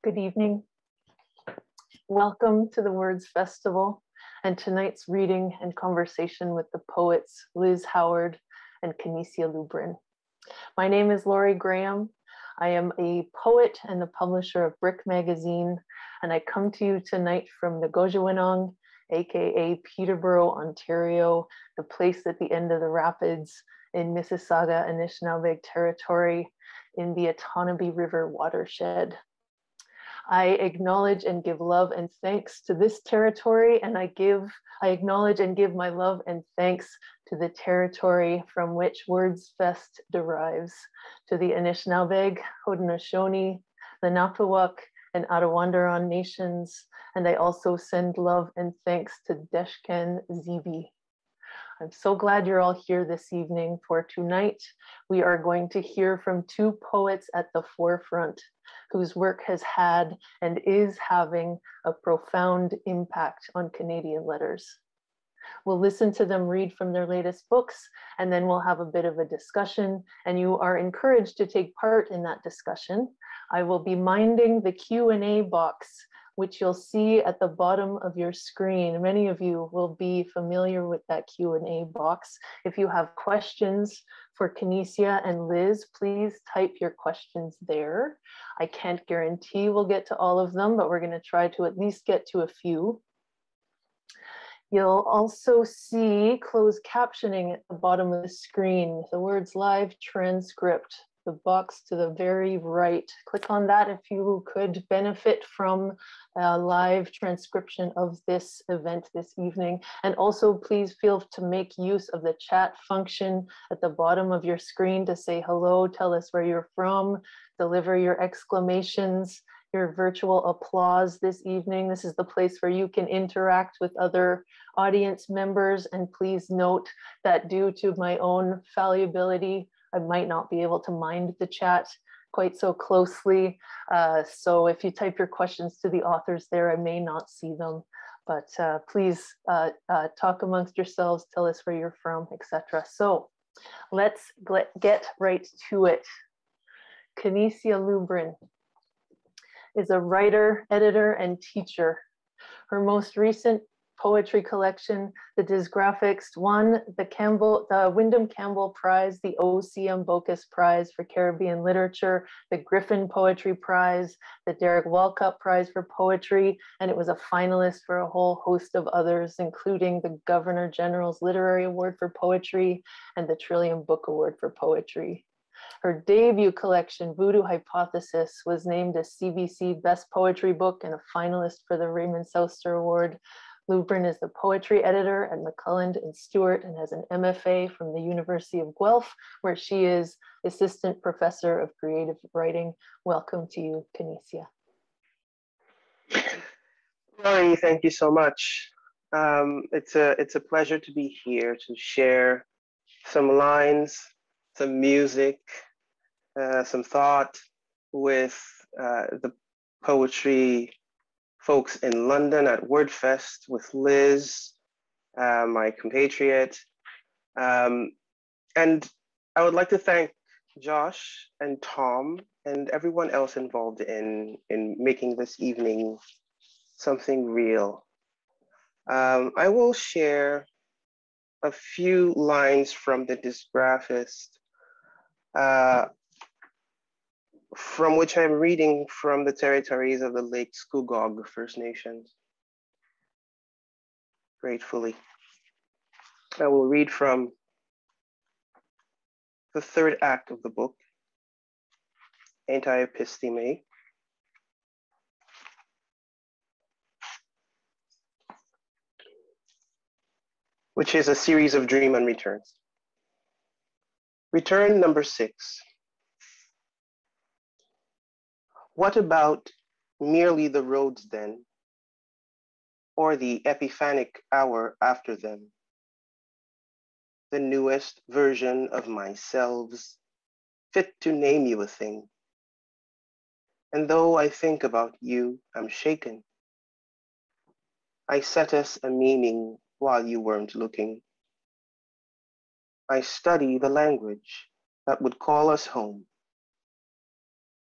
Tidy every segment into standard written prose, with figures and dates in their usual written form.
Good evening. Welcome to the Words Festival and tonight's reading and conversation with the poets Liz Howard and Canisia Lubrin. My name is Laurie Graham. I am a poet and the publisher of Brick magazine, and I come to you tonight from Nagojawinong, aka Peterborough, Ontario, the place at the end of the rapids in Mississauga, Anishinaabe territory in the Otonabee River watershed. I acknowledge and give love and thanks to this territory, and I acknowledge and give my love and thanks to the territory from which Words Fest derives, to the Anishinaabe, Haudenosaunee, the Napaawak, and Arawandaraon nations, and I also send love and thanks to Deshken Zibi. I'm so glad you're all here this evening, for tonight we are going to hear from two poets at the forefront whose work has had and is having a profound impact on Canadian letters. We'll listen to them read from their latest books, and then we'll have a bit of a discussion, and you are encouraged to take part in that discussion. I will be minding the Q&A box, which you'll see at the bottom of your screen. Many of you will be familiar with that Q&A box. If you have questions for Canisia and Liz, please type your questions there. I can't guarantee we'll get to all of them, but we're going to try to at least get to a few. You'll also see closed captioning at the bottom of the screen, the words live transcript, the box to the very right. Click on that if you could benefit from a live transcription of this event this evening. And also please feel to make use of the chat function at the bottom of your screen to say hello, tell us where you're from, deliver your exclamations, your virtual applause this evening. This is the place where you can interact with other audience members. And please note that due to my own fallibility, I might not be able to mind the chat quite so closely. So if you type your questions to the authors there, I may not see them, but please talk amongst yourselves, tell us where you're from, etc. So let's get right to it. Canisia Lubrin is a writer, editor, and teacher. Her most recent poetry collection, the Dysgraphics, won the Wyndham Campbell Prize, the O.C.M. Bocas Prize for Caribbean Literature, the Griffin Poetry Prize, the Derek Walcott Prize for Poetry, and it was a finalist for a whole host of others, including the Governor General's Literary Award for Poetry and the Trillium Book Award for Poetry. Her debut collection, Voodoo Hypothesis, was named a CBC Best Poetry Book and a finalist for the Raymond Souster Award. Lubrin is the poetry editor at McCullough and Stewart and has an MFA from the University of Guelph, where she is assistant professor of creative writing. Welcome to you, Canisia. Laurie, thank you so much. It's a pleasure to be here to share some lines, some music, some thought with the poetry folks in London at WordFest, with Liz, my compatriot. And I would like to thank Josh and Tom and everyone else involved in making this evening something real. I will share a few lines from the Dysgraphist, from which I'm reading from the territories of the Lake Scugog First Nations. Gratefully. I will read from the third act of the book, Anti-Episteme, which is a series of dream and returns. Return number 6. What about merely the roads then, or the epiphanic hour after them? The newest version of myself, fit to name you a thing. And though I think about you, I'm shaken. I set us a meaning while you weren't looking. I study the language that would call us home.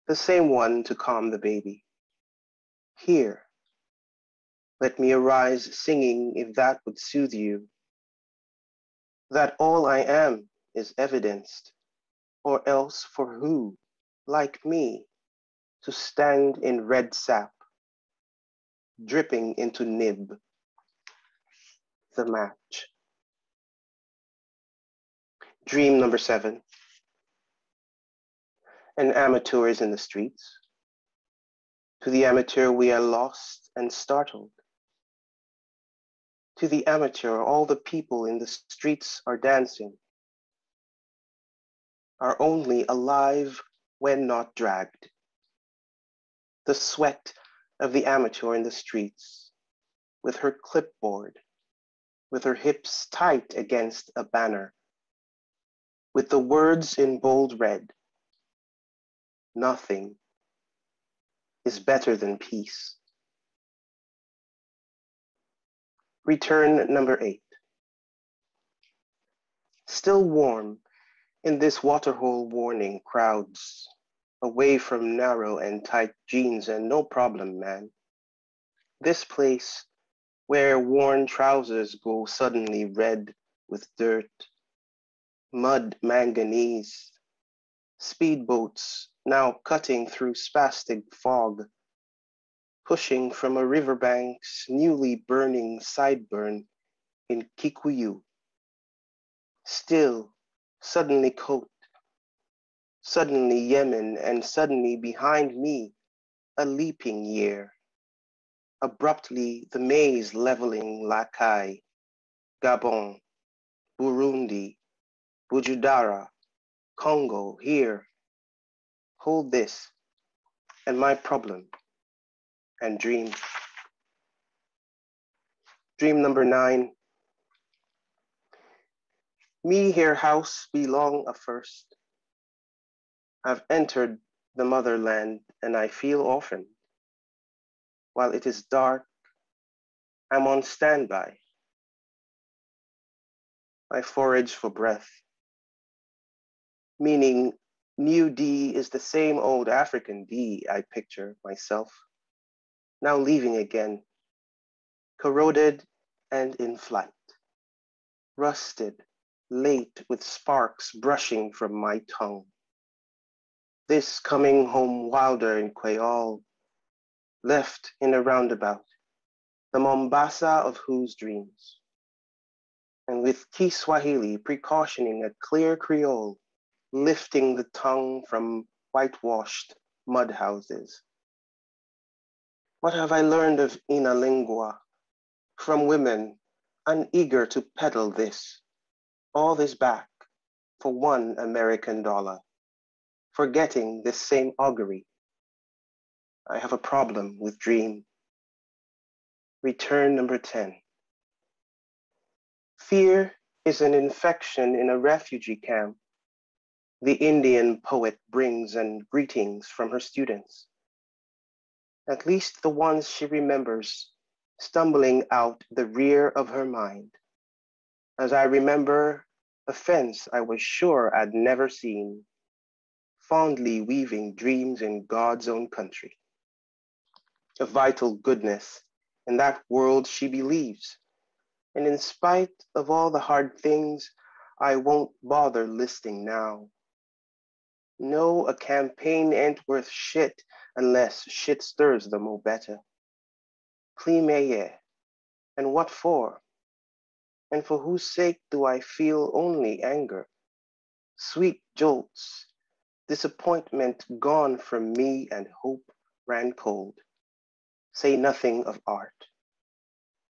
The same one to calm the baby. Here, let me arise singing if that would soothe you, that all I am is evidenced, or else for who, like me, to stand in red sap, dripping into nib, the match. Dream number 7. An amateur is in the streets. To the amateur we are lost and startled. To the amateur all the people in the streets are dancing, are only alive when not dragged. The sweat of the amateur in the streets, with her clipboard, with her hips tight against a banner, with the words in bold red, nothing is better than peace. Return number 8. Still warm in this waterhole warning crowds, away from narrow and tight jeans and no problem, man. This place where worn trousers go suddenly red with dirt, mud manganese, speedboats now cutting through spastic fog, pushing from a riverbank's newly burning sideburn in Kikuyu. Still, suddenly coat, suddenly Yemen, and suddenly behind me, a leaping year. Abruptly, the maze leveling Lakai, Gabon, Burundi, Bujudara, Congo, here. Hold this, and my problem, and dream. Dream number 9. Me here house belong a first. I've entered the motherland, and I feel orphaned. While it is dark, I'm on standby. I forage for breath, meaning new D is the same old African D I picture myself, now leaving again, corroded and in flight, rusted, late with sparks brushing from my tongue. This coming home wilder in Kwayal, left in a roundabout, the Mombasa of whose dreams, and with Kiswahili precautioning a clear Creole, lifting the tongue from whitewashed mud houses. What have I learned of Ina Lingua from women uneager to peddle this, all this back for $1 American, forgetting this same augury? I have a problem with dream. Return number 10. Fear is an infection in a refugee camp. The Indian poet brings and greetings from her students, at least the ones she remembers, stumbling out the rear of her mind. As I remember a fence I was sure I'd never seen, fondly weaving dreams in God's own country. A vital goodness in that world she believes, and in spite of all the hard things I won't bother listing now. No, a campaign ain't worth shit unless shit stirs the mo better. Plimeye, and what for? And for whose sake do I feel only anger? Sweet jolts, disappointment gone from me and hope ran cold. Say nothing of art,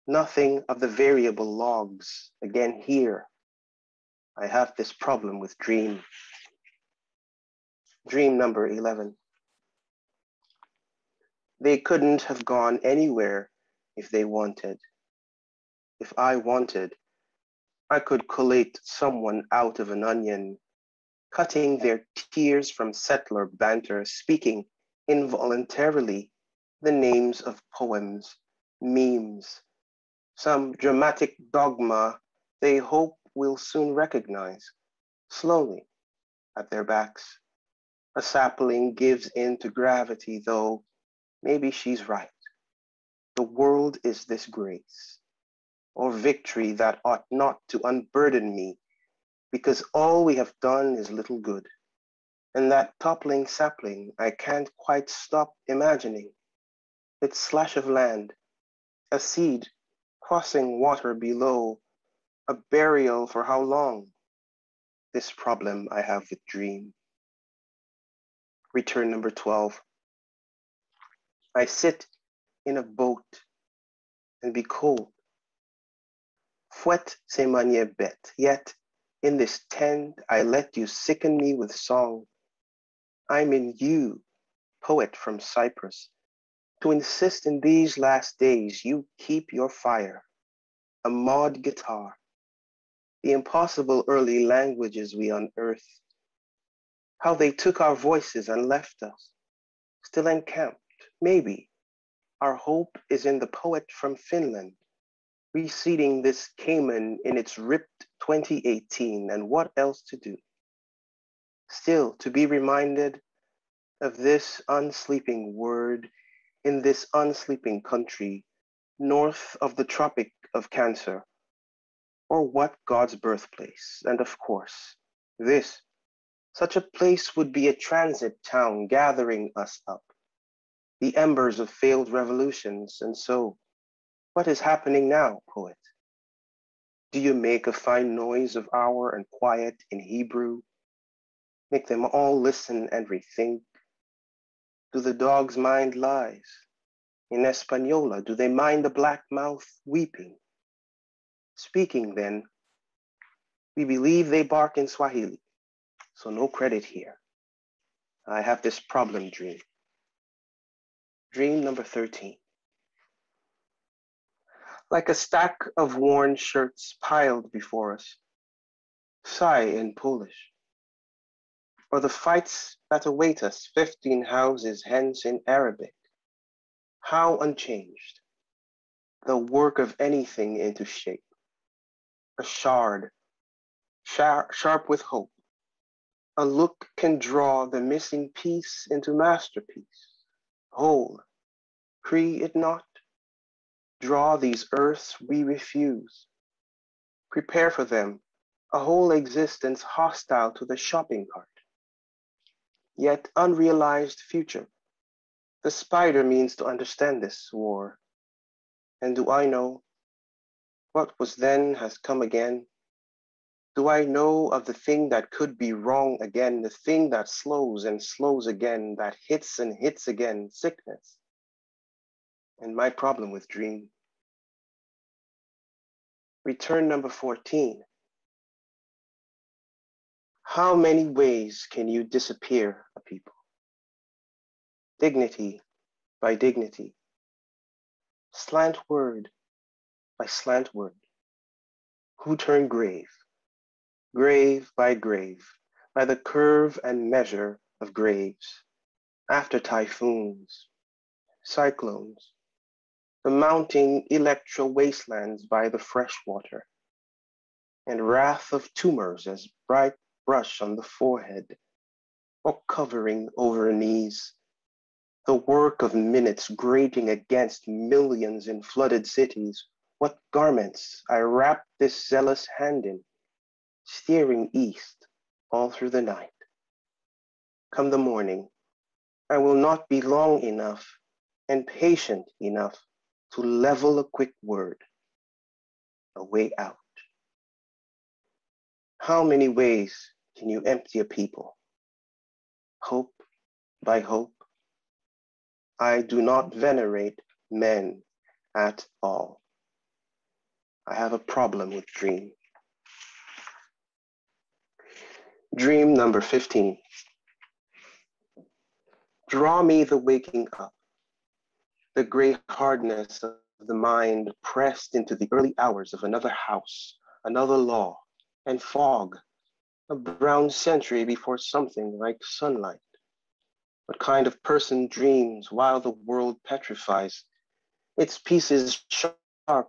nothing of the variable logs. Again here, I have this problem with dream. Dream number 11. They couldn't have gone anywhere if they wanted. If I wanted, I could collate someone out of an onion, cutting their tears from settler banter, speaking involuntarily the names of poems, memes, some dramatic dogma they hope will soon recognize, slowly, at their backs. A sapling gives in to gravity, though maybe she's right. the world is this grace, or victory that ought not to unburden me, because all we have done is little good. And that toppling sapling I can't quite stop imagining, its slash of land, a seed crossing water below, a burial for how long? This problem I have with dream. Return number 12. I sit in a boat and be cold. Fouette c'est manière bête, yet in this tent I let you sicken me with song. I'm in you, poet from Cyprus, to insist in these last days you keep your fire, a mod guitar, the impossible early languages we unearthed, how they took our voices and left us, still encamped, maybe. Our hope is in the poet from Finland, reseeding this Cayman in its ripped 2018, and what else to do? Still, to be reminded of this unsleeping word in this unsleeping country, north of the Tropic of Cancer, or what God's birthplace, and of course, this, such a place would be a transit town gathering us up, the embers of failed revolutions, and so, what is happening now, poet? Do you make a fine noise of hour and quiet in Hebrew? Make them all listen and rethink? Do the dogs mind lies? In Española, do they mind the black mouth weeping? Speaking then, we believe they bark in Swahili, so no credit here. I have this problem dream. Dream number 13. Like a stack of worn shirts piled before us, sigh in Polish, or the fights that await us 15 houses hence in Arabic. How unchanged, the work of anything into shape, a shard, sharp with hope. A look can draw the missing piece into masterpiece, whole, cree it not, draw these earths we refuse, prepare for them a whole existence hostile to the shopping cart, yet unrealized future. The spider means to understand this war, and do I know what was then has come again? Do I know of the thing that could be wrong again, the thing that slows and slows again, that hits and hits again, sickness? And my problem with dream. Return number 14. How many ways can you disappear a people? Dignity by dignity, slant word by slant word. Who turn grave by the curve and measure of graves, after typhoons, cyclones, the mounting electro wastelands by the freshwater, and wrath of tumors as bright brush on the forehead, or covering over knees, the work of minutes grating against millions in flooded cities. What garments I wrap this zealous hand in, steering east all through the night. Come the morning, I will not be long enough and patient enough to level a quick word, a way out. How many ways can you empty a people? Hope by hope. I do not venerate men at all. I have a problem with dream. Dream number 15. Draw me the waking up, the gray hardness of the mind pressed into the early hours of another house, another law, and fog, a brown century before something like sunlight. What kind of person dreams while the world petrifies, its pieces sharp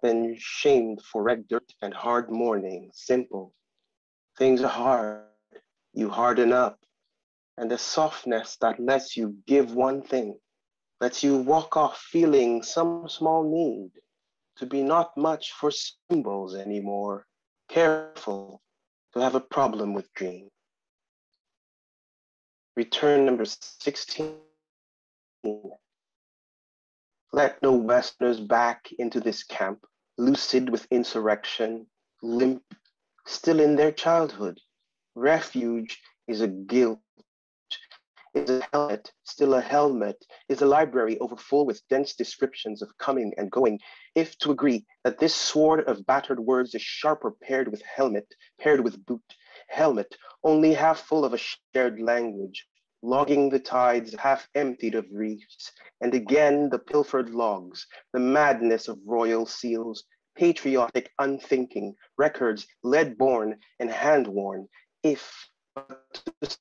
and shamed for red dirt and hard mourning, simple. Things are hard, you harden up, and the softness that lets you give one thing, lets you walk off feeling some small need to be not much for symbols anymore, careful to have a problem with dream. Return number 16. Let no Westerners back into this camp, lucid with insurrection, limp, still in their childhood. Refuge is a guilt, is a helmet, still a helmet, is a library overfull with dense descriptions of coming and going, if to agree that this sword of battered words is sharper paired with helmet, paired with boot, helmet, only half full of a shared language, logging the tides half emptied of reefs, and again the pilfered logs, the madness of royal seals, patriotic unthinking, records lead-born and hand-worn, if to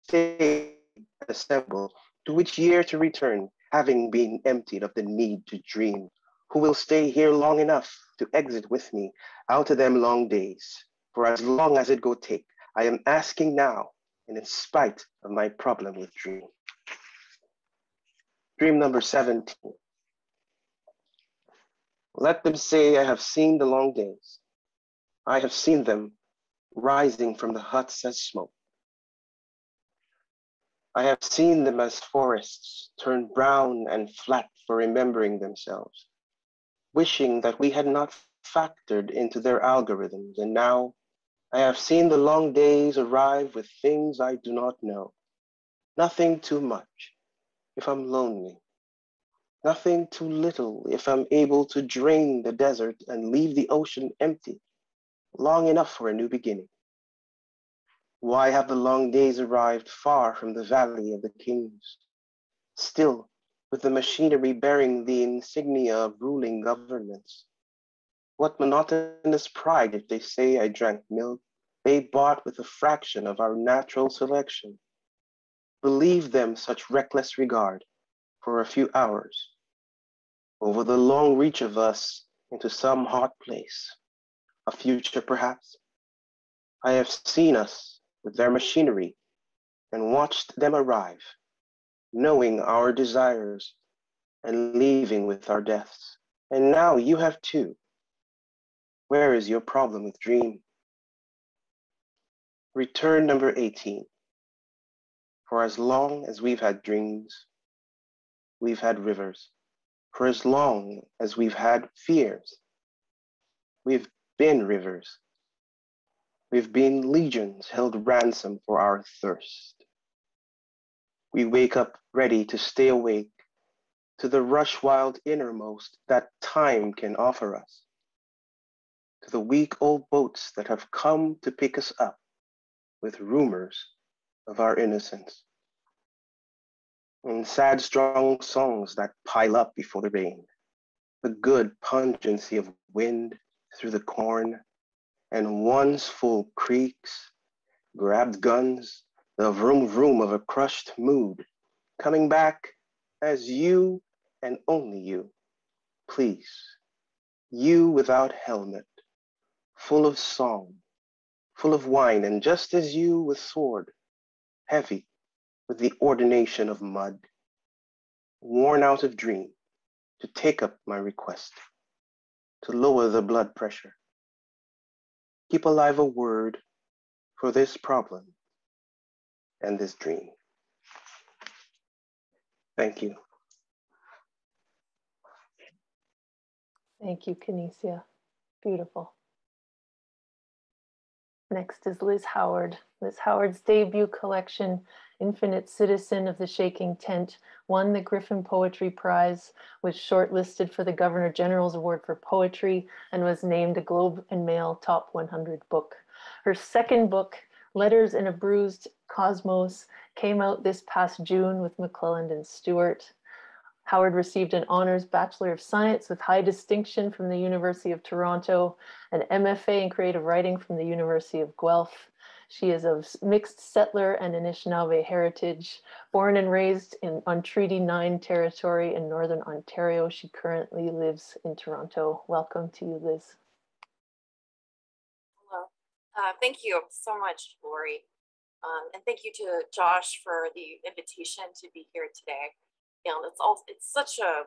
stay assemble, to which year to return, having been emptied of the need to dream, who will stay here long enough to exit with me out of them long days, for as long as it go take, I am asking now, and in spite of my problem with dream. Dream number 17. Let them say I have seen the long days. I have seen them rising from the huts as smoke. I have seen them as forests turn brown and flat for remembering themselves, wishing that we had not factored into their algorithms, and now I have seen the long days arrive with things I do not know. Nothing too much if I'm lonely. Nothing too little if I'm able to drain the desert and leave the ocean empty, long enough for a new beginning. Why have the long days arrived far from the valley of the kings, still with the machinery bearing the insignia of ruling governments? What monotonous pride if they say I drank milk they bought with a fraction of our natural selection? Believe them such reckless regard for a few hours, over the long reach of us into some hot place, a future perhaps. I have seen us with their machinery and watched them arrive, knowing our desires and leaving with our deaths. And now you have too. Where is your problem with dream? Return number 18. For as long as we've had dreams, we've had rivers. For as long as we've had fears, we've been rivers. We've been legions held ransom for our thirst. We wake up ready to stay awake to the rush wild innermost that time can offer us, to the weak old boats that have come to pick us up with rumors of our innocence, and sad strong songs that pile up before the rain, the good pungency of wind through the corn, and once full creeks, grabbed guns, the vroom vroom of a crushed mood, coming back as you and only you, please, you without helmet, full of song, full of wine, and just as you with sword, heavy with the ordination of mud, worn out of dream, to take up my request, to lower the blood pressure, keep alive a word for this problem and this dream. Thank you. Thank you, Canisia. Beautiful. Next is Liz Howard. Liz Howard's debut collection, Infinite Citizen of the Shaking Tent, won the Griffin Poetry Prize, was shortlisted for the Governor General's Award for Poetry, and was named a Globe and Mail Top 100 book. Her second book, Letters in a Bruised Cosmos, came out this past June with McClelland and Stewart. Howard received an honors Bachelor of Science with high distinction from the University of Toronto, an MFA in creative writing from the University of Guelph. She is of mixed settler and Anishinaabe heritage. Born and raised on Treaty 9 territory in Northern Ontario, she currently lives in Toronto. Welcome to you, Liz. Hello. Thank you so much, Laurie. And thank you to Josh for the invitation to be here today. And it's such a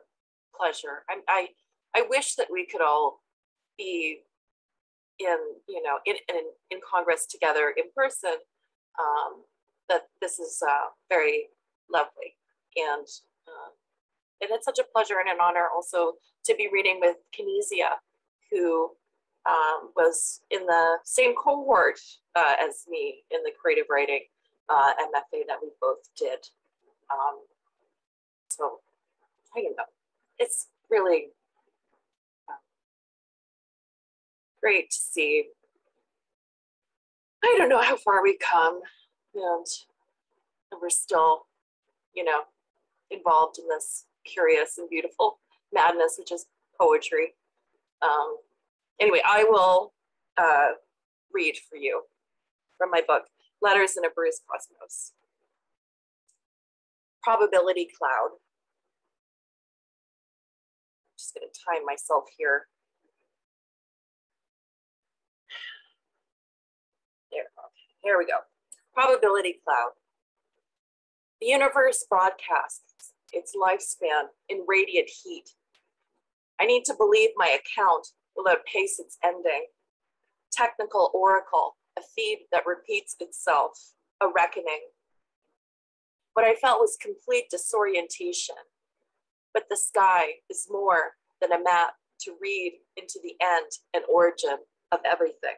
pleasure. I wish that we could all be in Congress together in person. That this is very lovely, and it's such a pleasure and an honor also to be reading with Canisia, who was in the same cohort as me in the creative writing MFA that we both did. So I don't know, it's really great to see. I don't know how far we come, and we're still, involved in this curious and beautiful madness, which is poetry. Anyway, I will read for you from my book, Letters in a Bruised Cosmos. Probability cloud. I'm just going to time myself here. Here we go. Probability cloud. The universe broadcasts its lifespan in radiant heat. I need to believe my account will outpace its ending. Technical oracle, a feed that repeats itself, a reckoning. What I felt was complete disorientation, but the sky is more than a map to read into the end and origin of everything.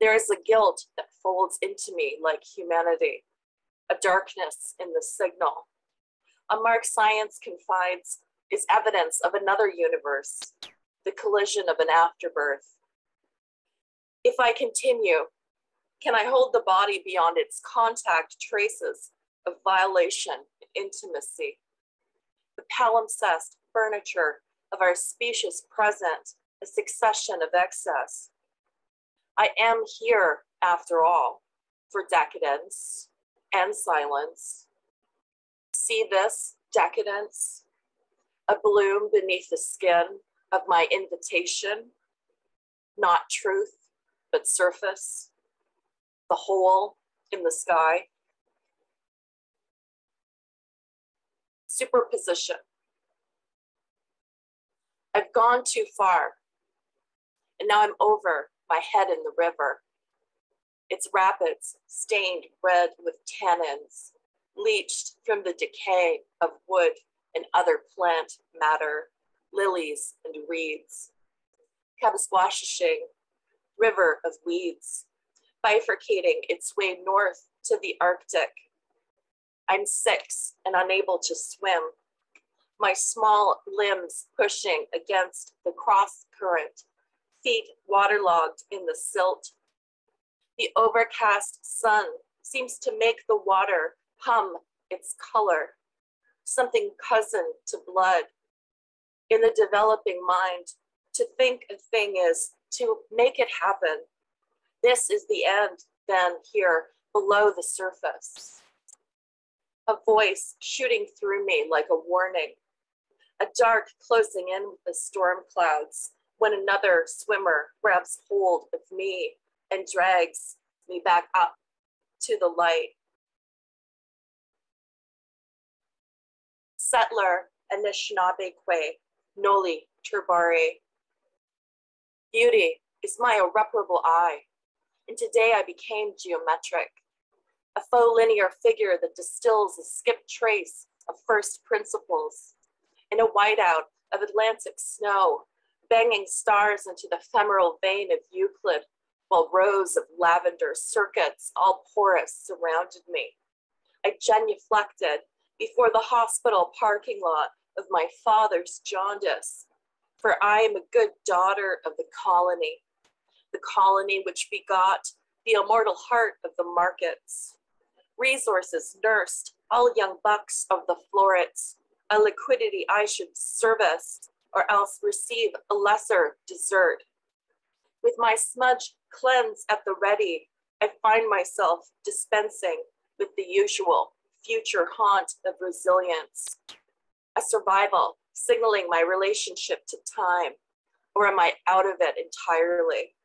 There is a guilt that folds into me like humanity, a darkness in the signal. A mark science confides is evidence of another universe, the collision of an afterbirth. If I continue, can I hold the body beyond its contact traces of violation and intimacy? The palimpsest furniture of our specious present, a succession of excess. I am here, after all, for decadence and silence. See this decadence, a bloom beneath the skin of my invitation, not truth, but surface, the hole in the sky. Superposition. I've gone too far, and now I'm over my head in the river. Its rapids stained red with tannins, leached from the decay of wood and other plant matter, lilies and reeds. Kabaswashishing, river of weeds, bifurcating its way north to the Arctic. I'm 6 and unable to swim, my small limbs pushing against the cross current, feet waterlogged in the silt. The overcast sun seems to make the water hum its color, something cousin to blood. In the developing mind, to think a thing is to make it happen. This is the end, then, here below the surface. A voice shooting through me like a warning. A dark closing in with the storm clouds when another swimmer grabs hold of me and drags me back up to the light. Settler Anishinaabe Kwe, Noli Turbare. Beauty is my irreparable eye, and today I became geometric, a faux linear figure that distills a skipped trace of first principles, in a whiteout of Atlantic snow, banging stars into the femoral vein of Euclid, while rows of lavender circuits, all porous, surrounded me. I genuflected before the hospital parking lot of my father's jaundice, for I am a good daughter of the colony which begot the immortal heart of the markets. Resources nursed all young bucks of the florets, a liquidity I should service, or else receive a lesser dessert. With my smudge cleanse at the ready, I find myself dispensing with the usual future haunt of resilience. A survival signaling my relationship to time, or am I out of it entirely?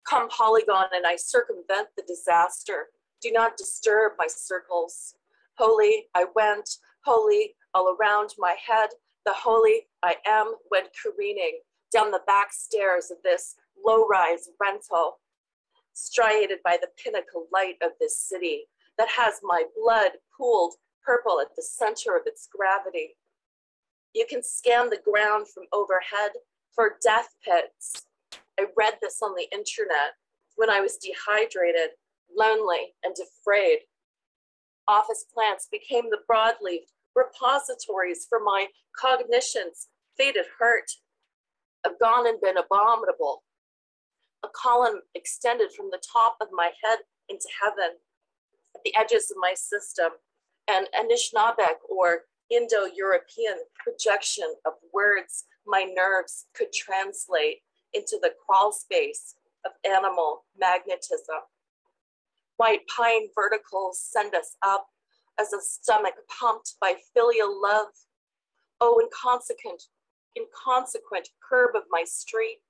Come polygon and I circumvent the disaster. Do not disturb my circles. Holy, I went Holy all around my head, the holy I am went careening down the back stairs of this low-rise rental, striated by the pinnacle light of this city that has my blood pooled purple at the center of its gravity. You can scan the ground from overhead for death pits. I read this on the internet when I was dehydrated, lonely, and afraid. Office plants became the broadleaf repositories for my cognition's faded hurt. I've gone and been abominable. A column extended from the top of my head into heaven, at the edges of my system, an Anishinaabeg or Indo-European projection of words my nerves could translate into the crawl space of animal magnetism. White pine verticals send us up as a stomach pumped by filial love. Oh, inconsequent curb of my street,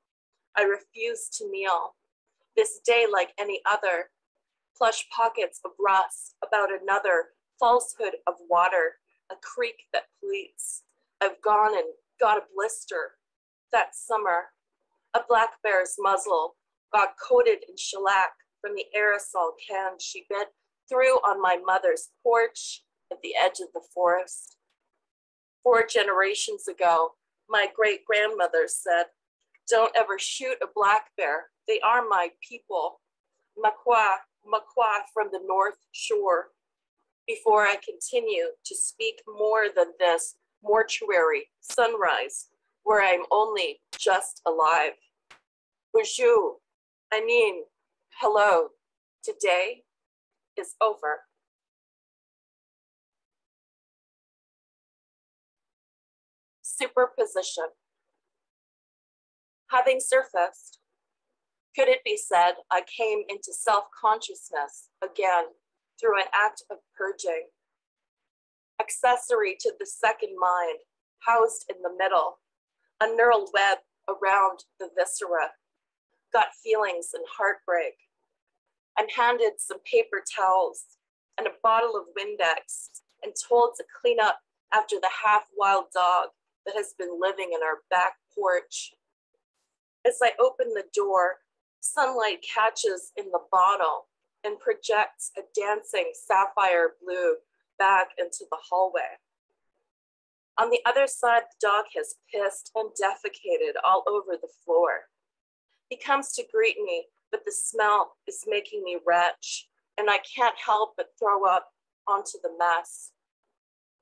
I refuse to kneel. This day, like any other, plush pockets of rust about another falsehood of water, a creek that pleats. I've gone and got a blister. That summer, a black bear's muzzle got coated in shellac from the aerosol can she bit through on my mother's porch at the edge of the forest. 4 generations ago, my great-grandmother said, "Don't ever shoot a black bear. They are my people. Makwa from the North Shore." Before I continue to speak more than this mortuary sunrise, where I'm only just alive. Bonjour, I mean, hello, today is over. Superposition. Having surfaced, could it be said I came into self-consciousness again through an act of purging? Accessory to the second mind, housed in the middle, a neural web around the viscera, gut feelings and heartbreak. I'm handed some paper towels and a bottle of Windex and told to clean up after the half-wild dog that has been living in our back porch. As I open the door, sunlight catches in the bottle and projects a dancing sapphire blue back into the hallway. On the other side, the dog has pissed and defecated all over the floor. He comes to greet me, but the smell is making me retch, and I can't help but throw up onto the mess.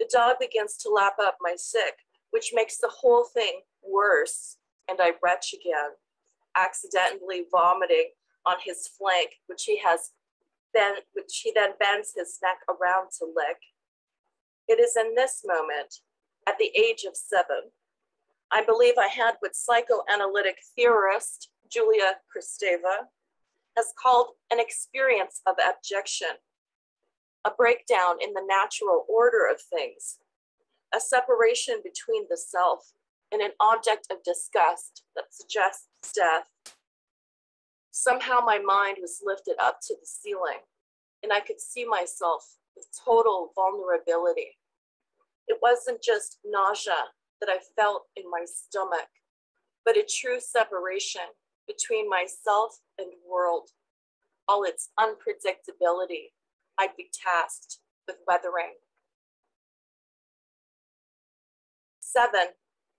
The dog begins to lap up my sick, which makes the whole thing worse, and I retch again, accidentally vomiting on his flank, which he then bends his neck around to lick. It is in this moment, at the age of 7, I believe I had what psychoanalytic theorist Julia Kristeva has called an experience of abjection, a breakdown in the natural order of things, a separation between the self and an object of disgust that suggests death. Somehow my mind was lifted up to the ceiling, and I could see myself with total vulnerability. It wasn't just nausea that I felt in my stomach, but a true separation between myself and world, all its unpredictability I'd be tasked with weathering. 7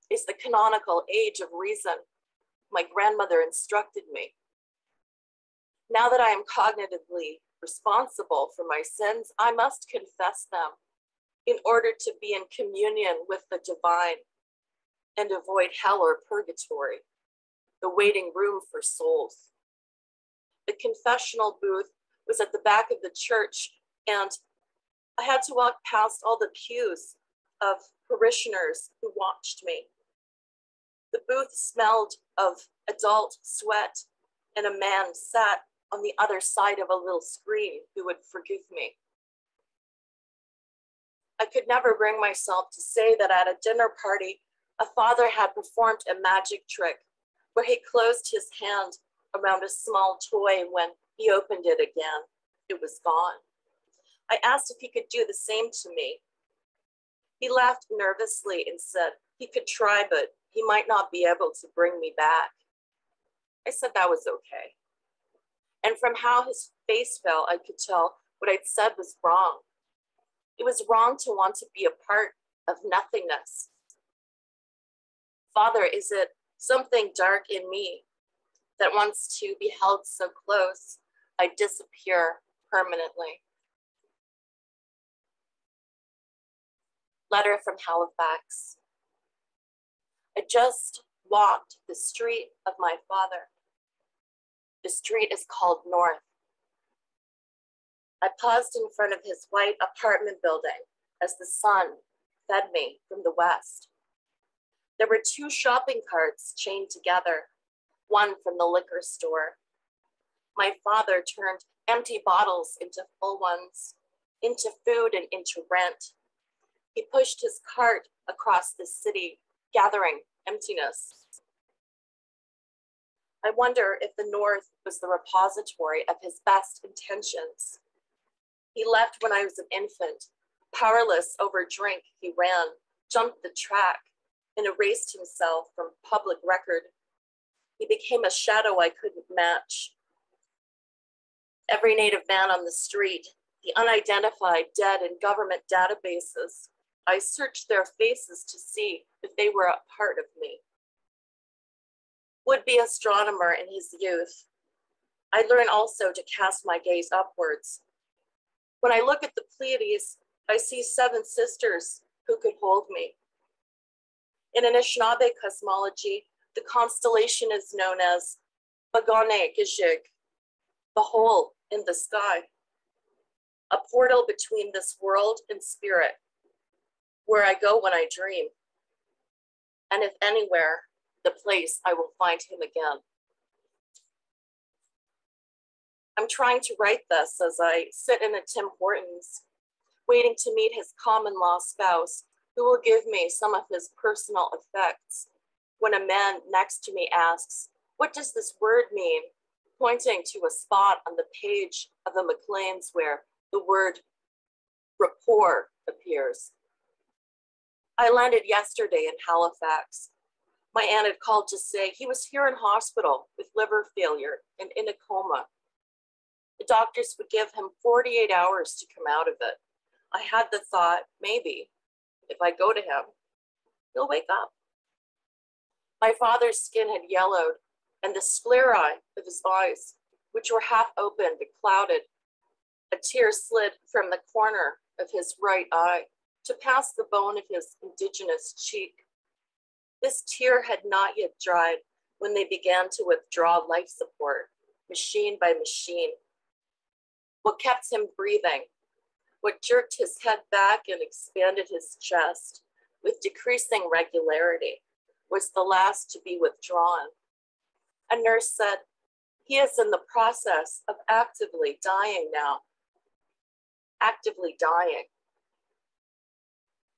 is the canonical age of reason, my grandmother instructed me. Now that I am cognitively responsible for my sins, I must confess them in order to be in communion with the divine and avoid hell or purgatory, the waiting room for souls. The confessional booth was at the back of the church, and I had to walk past all the pews of parishioners who watched me. The booth smelled of adult sweat, and a man sat on the other side of a little screen who would forgive me. I could never bring myself to say that at a dinner party, a father had performed a magic trick where he closed his hand around a small toy, and when he opened it again, it was gone. I asked if he could do the same to me. He laughed nervously and said he could try, but he might not be able to bring me back. I said that was okay. And from how his face fell, I could tell what I'd said was wrong. It was wrong to want to be a part of nothingness. Father, is it something dark in me that wants to be held so close I disappear permanently? Letter from Halifax. I just walked the street of my father. The street is called North. I paused in front of his white apartment building as the sun fed me from the west. There were two shopping carts chained together, one from the liquor store. My father turned empty bottles into full ones, into food and into rent. He pushed his cart across the city, gathering emptiness. I wonder if the North was the repository of his best intentions. He left when I was an infant. Powerless over drink, he ran, jumped the track, and erased himself from public record. He became a shadow I couldn't match. Every Native man on the street, the unidentified dead in government databases, I searched their faces to see if they were a part of me. Would-be astronomer in his youth, I learned also to cast my gaze upwards. When I look at the Pleiades, I see 7 sisters who could hold me. In Anishinaabe cosmology, the constellation is known as Bagone Gijig, the hole in the sky, a portal between this world and spirit, where I go when I dream. And if anywhere, the place I will find him again. I'm trying to write this as I sit in a Tim Hortons, waiting to meet his common law spouse, who will give me some of his personal effects, when a man next to me asks, "What does this word mean?" pointing to a spot on the page of the Maclean's where the word rapport appears. I landed yesterday in Halifax. My aunt had called to say he was here in hospital with liver failure and in a coma. The doctors would give him 48 hours to come out of it. I had the thought, maybe, if I go to him, he'll wake up. My father's skin had yellowed, and the sclerae of his eyes, which were half open but clouded, a tear slid from the corner of his right eye to pass the bone of his indigenous cheek. This tear had not yet dried when they began to withdraw life support, machine by machine. What kept him breathing, what jerked his head back and expanded his chest with decreasing regularity, was the last to be withdrawn. A nurse said, "He is in the process of actively dying now." Actively dying.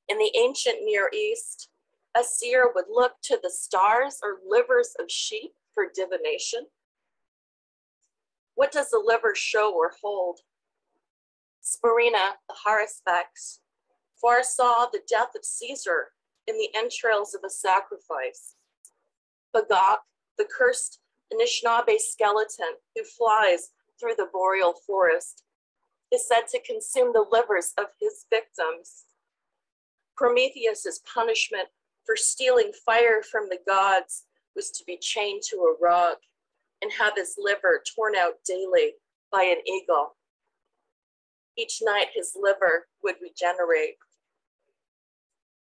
In the ancient Near East, a seer would look to the stars or livers of sheep for divination. What does the liver show or hold? Sparina, the Haruspex, foresaw the death of Caesar in the entrails of a sacrifice. Bagok, the cursed Anishinaabe skeleton who flies through the boreal forest, is said to consume the livers of his victims. Prometheus's punishment for stealing fire from the gods was to be chained to a rock and have his liver torn out daily by an eagle. Each night his liver would regenerate.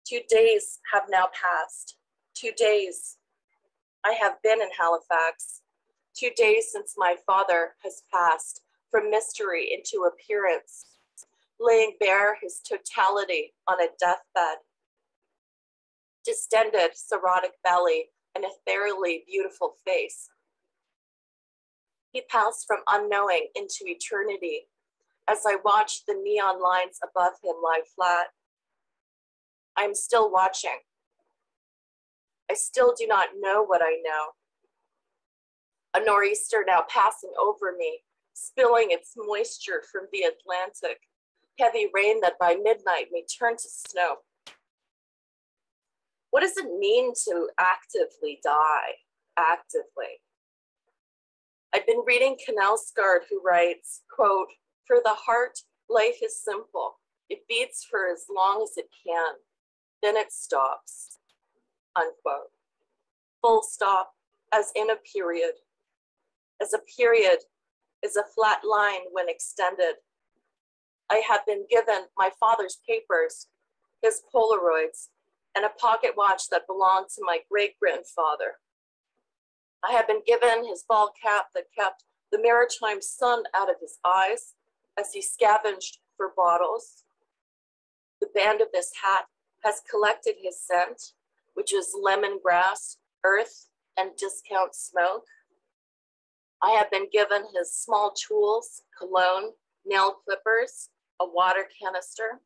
2 days have now passed. 2 days I have been in Halifax. 2 days since my father has passed from mystery into appearance, laying bare his totality on a deathbed. Distended, cirrhotic belly and ethereally beautiful face. He passed from unknowing into eternity as I watched the neon lines above him lie flat. I am still watching. I still do not know what I know. A nor'easter now passing over me, spilling its moisture from the Atlantic, heavy rain that by midnight may turn to snow. What does it mean to actively die? Actively. I've been reading Knausgaard, who writes, quote, "For the heart, life is simple. It beats for as long as it can. Then it stops," unquote. Full stop, as in a period. As a period is a flat line when extended. I have been given my father's papers, his Polaroids, and a pocket watch that belonged to my great-grandfather. I have been given his bald cap that kept the maritime sun out of his eyes as he scavenged for bottles. The band of this hat has collected his scent, which is lemongrass, earth, and discount smoke. I have been given his small tools, cologne, nail clippers, a water canister,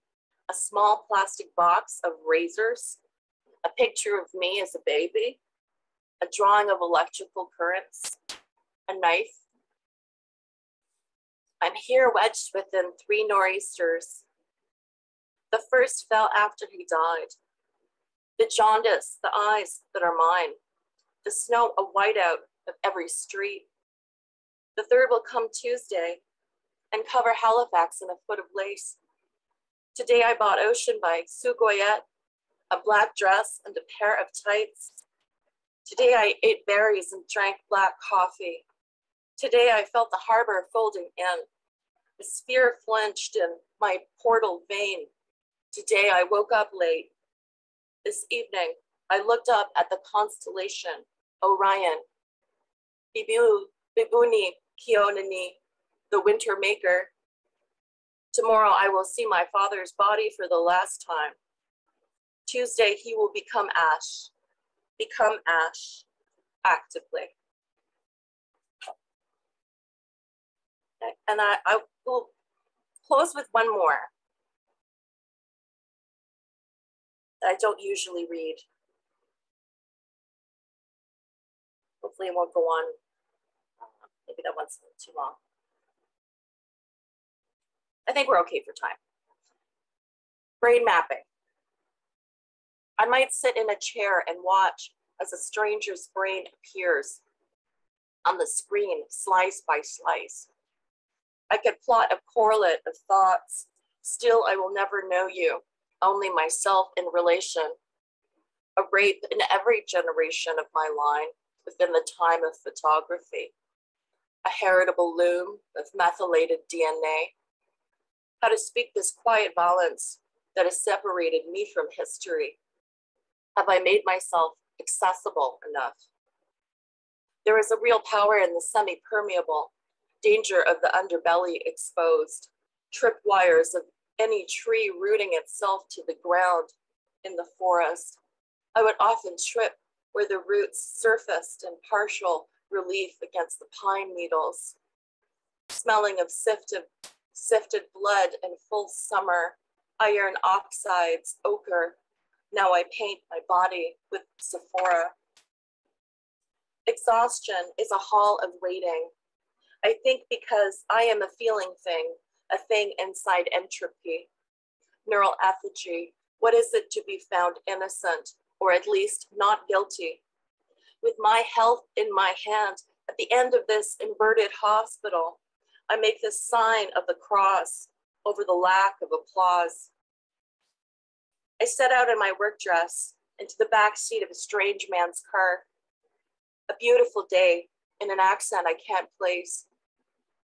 a small plastic box of razors, a picture of me as a baby, a drawing of electrical currents, a knife. I'm here wedged within 3 nor'easters. The first fell after he died. The jaundice, the eyes that are mine, the snow a whiteout of every street. The third will come Tuesday and cover Halifax in a foot of lace. Today I bought Ocean by Sue Goyette, a black dress and a pair of tights. Today I ate berries and drank black coffee. Today I felt the harbor folding in. A sphere flinched in my portal vein. Today I woke up late. This evening I looked up at the constellation Orion. Bibuni Kionani, the winter maker. Tomorrow I will see my father's body for the last time. Tuesday he will become ash actively. And I will close with one more that I don't usually read. Hopefully it won't go on. Maybe that one's too long. I think we're okay for time. Brain mapping. I might sit in a chair and watch as a stranger's brain appears on the screen, slice by slice. I could plot a correlate of thoughts. Still, I will never know you, only myself in relation. A rape in every generation of my line within the time of photography. A heritable loom of methylated DNA. How to speak this quiet violence that has separated me from history. Have I made myself accessible enough? There is a real power in the semi-permeable, danger of the underbelly exposed, tripwires of any tree rooting itself to the ground in the forest. I would often trip where the roots surfaced in partial relief against the pine needles, smelling of sifted blood and full summer, iron oxides, ochre. Now I paint my body with Sephora. Exhaustion is a hall of waiting. I think because I am a feeling thing, a thing inside entropy. Neural effigy, what is it to be found innocent, or at least not guilty? With my health in my hand, at the end of this inverted hospital, I make the sign of the cross over the lack of applause. I set out in my work dress into the back seat of a strange man's car. A beautiful day in an accent I can't place.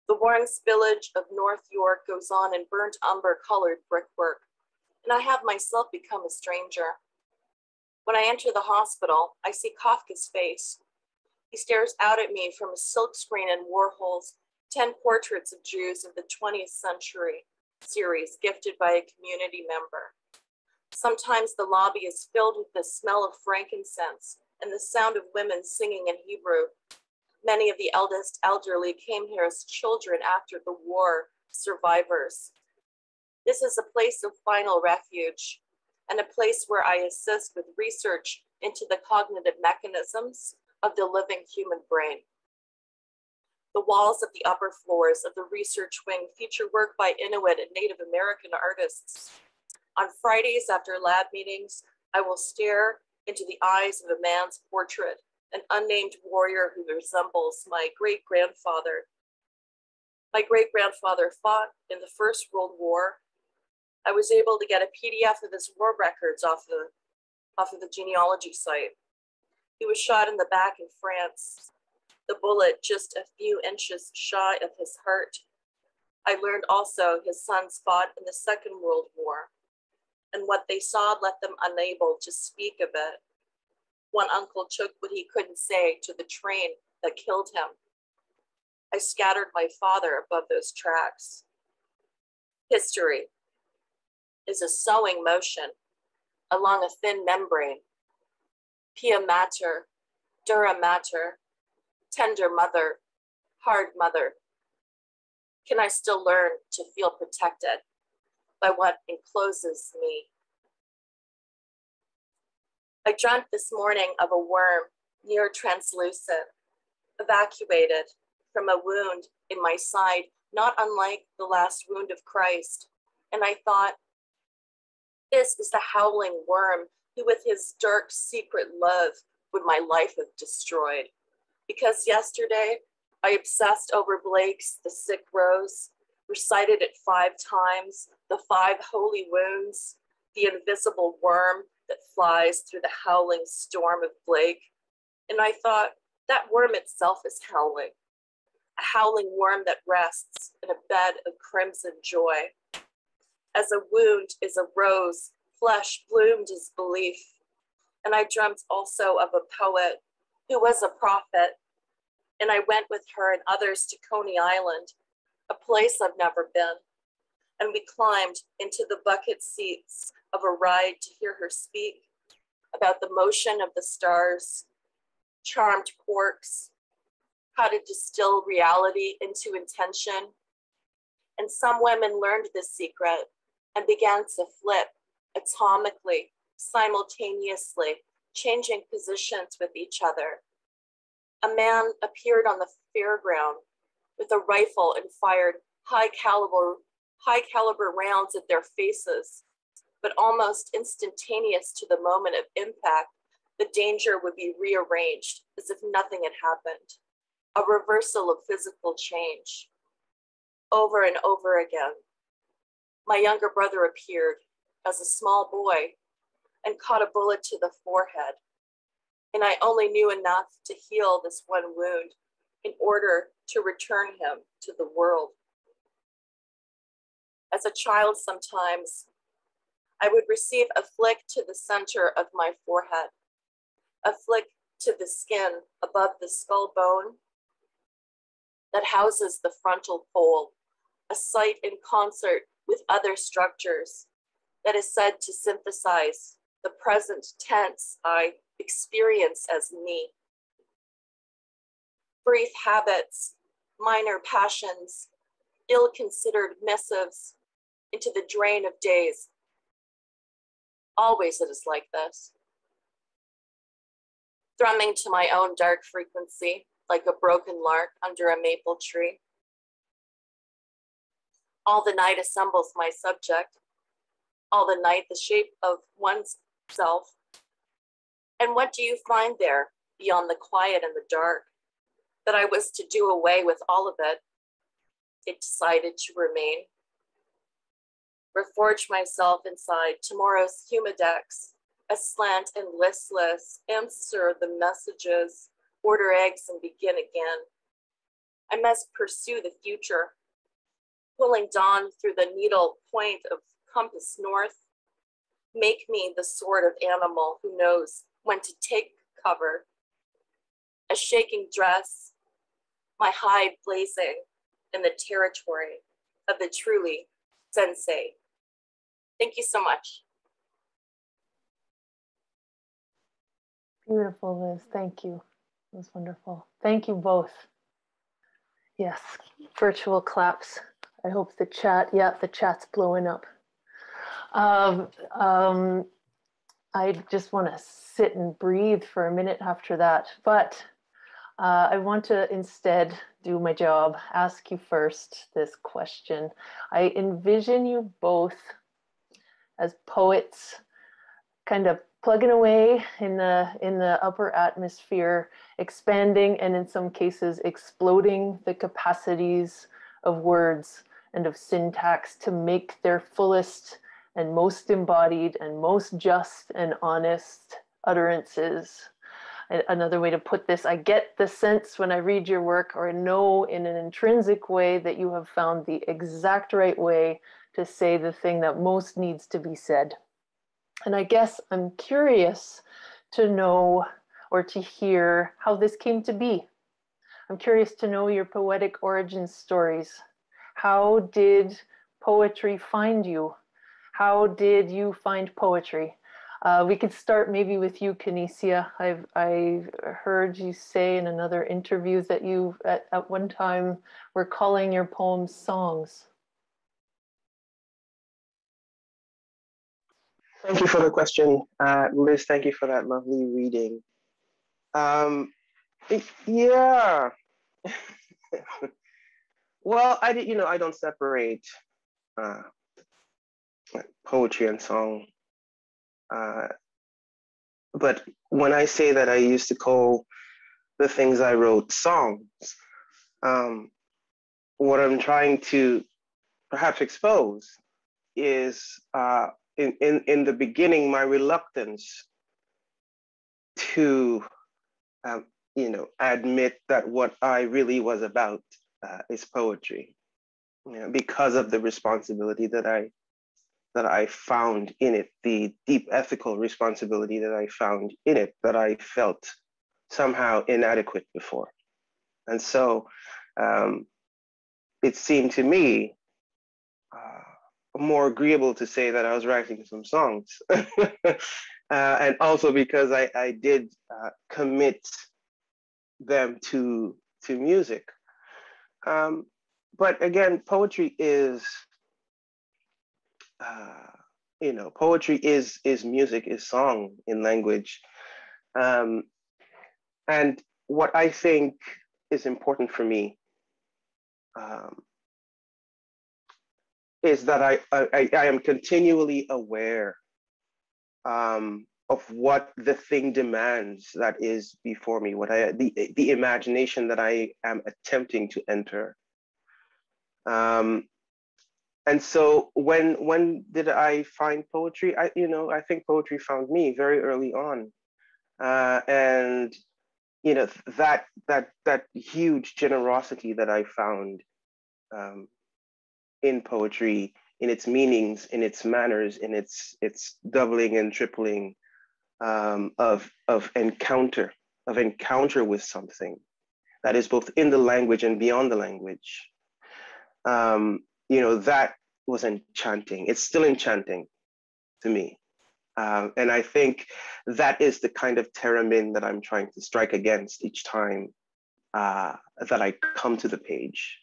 The worn spillage of North York goes on in burnt umber-colored brickwork, and I have myself become a stranger. When I enter the hospital, I see Kafka's face. He stares out at me from a silkscreen in Warhol's 10 Portraits of Jews of the 20th Century series gifted by a community member. Sometimes the lobby is filled with the smell of frankincense and the sound of women singing in Hebrew. Many of the eldest elderly came here as children after the war, survivors. This is a place of final refuge and a place where I assist with research into the cognitive mechanisms of the living human brain. The walls of the upper floors of the research wing feature work by Inuit and Native American artists. On Fridays after lab meetings, I will stare into the eyes of a man's portrait, an unnamed warrior who resembles my great-grandfather. My great-grandfather fought in the First World War. I was able to get a PDF of his war records off of the genealogy site. He was shot in the back in France, the bullet just a few inches shy of his heart. I learned also his sons fought in the Second World War, and what they saw left them unable to speak of it. One uncle took what he couldn't say to the train that killed him. I scattered my father above those tracks. History is a sewing motion along a thin membrane. Pia mater, dura mater, tender mother, hard mother. Can I still learn to feel protected by what encloses me? I dreamt this morning of a worm near translucent, evacuated from a wound in my side, not unlike the last wound of Christ. And I thought, this is the howling worm who with his dark secret love would my life have destroyed. Because yesterday I obsessed over Blake's The Sick Rose, recited it 5 times, the 5 holy wounds, the invisible worm that flies through the howling storm of Blake. And I thought, that worm itself is howling, a howling worm that rests in a bed of crimson joy. As a wound is a rose, flesh bloomed as belief. And I dreamt also of a poet who was a prophet. And I went with her and others to Coney Island, a place I've never been. And we climbed into the bucket seats of a ride to hear her speak about the motion of the stars, charmed quarks, how to distill reality into intention. And some women learned this secret and began to flip atomically, simultaneously, changing positions with each other. A man appeared on the fairground with a rifle and fired high caliber rounds at their faces, but almost instantaneous to the moment of impact, the danger would be rearranged as if nothing had happened, a reversal of physical change. Over and over again, my younger brother appeared as a small boy and caught a bullet to the forehead. And I only knew enough to heal this one wound in order to return him to the world. As a child, sometimes I would receive a flick to the center of my forehead, a flick to the skin above the skull bone that houses the frontal pole, a site in concert with other structures that is said to synthesize the present tense I experience as me. Brief habits, minor passions, ill-considered missives into the drain of days. Always it is like this. Thrumming to my own dark frequency, like a broken lark under a maple tree. All the night assembles my subject, all the night the shape of one's self. And what do you find there beyond the quiet and the dark? That I was to do away with all of it. It decided to remain. Reforge myself inside tomorrow's humidex, aslant and listless, answer the messages, order eggs and begin again. I must pursue the future, pulling dawn through the needle point of compass north. Make me the sort of animal who knows when to take cover. A shaking dress, my hide blazing in the territory of the truly sensei. Thank you so much. Beautiful, Liz. Thank you. It was wonderful. Thank you both. Yes, virtual claps. I hope the chat, the chat's blowing up. I just want to sit and breathe for a minute after that, but I want to instead do my job, ask you first this question. I envision you both as poets, kind of plugging away in the upper atmosphere, expanding and in some cases exploding the capacities of words and of syntax to make their fullest and most embodied and most just and honest utterances. Another way to put this, I get the sense when I read your work, or know in an intrinsic way, that you have found the exact right way to say the thing that most needs to be said. And I guess I'm curious to know or to hear how this came to be. I'm curious to know your poetic origin stories. How did poetry find you? How did you find poetry? We could start maybe with you, Canisia. I heard you say in another interview that you at one time were calling your poems songs. Thank you for the question, Liz. Thank you for that lovely reading. Yeah. Well, I don't separate poetry and song. But when I say that I used to call the things I wrote songs, what I'm trying to perhaps expose is in the beginning, my reluctance to admit that what I really was about is poetry, because of the responsibility that I found in it, the deep ethical responsibility that I found in it, that I felt somehow inadequate before. And so it seemed to me more agreeable to say that I was writing some songs. And also because I did commit them to music. But again, poetry is, poetry is music, is song in language. And what I think is important for me is that I am continually aware of what the thing demands that is before me, what the imagination that I am attempting to enter. And so when did I find poetry? I think poetry found me very early on. And that huge generosity that I found in poetry, in its meanings, in its manners, in its doubling and tripling of encounter with something that is both in the language and beyond the language. That was enchanting. It's still enchanting to me. And I think that is the kind of theremin that I'm trying to strike against each time that I come to the page.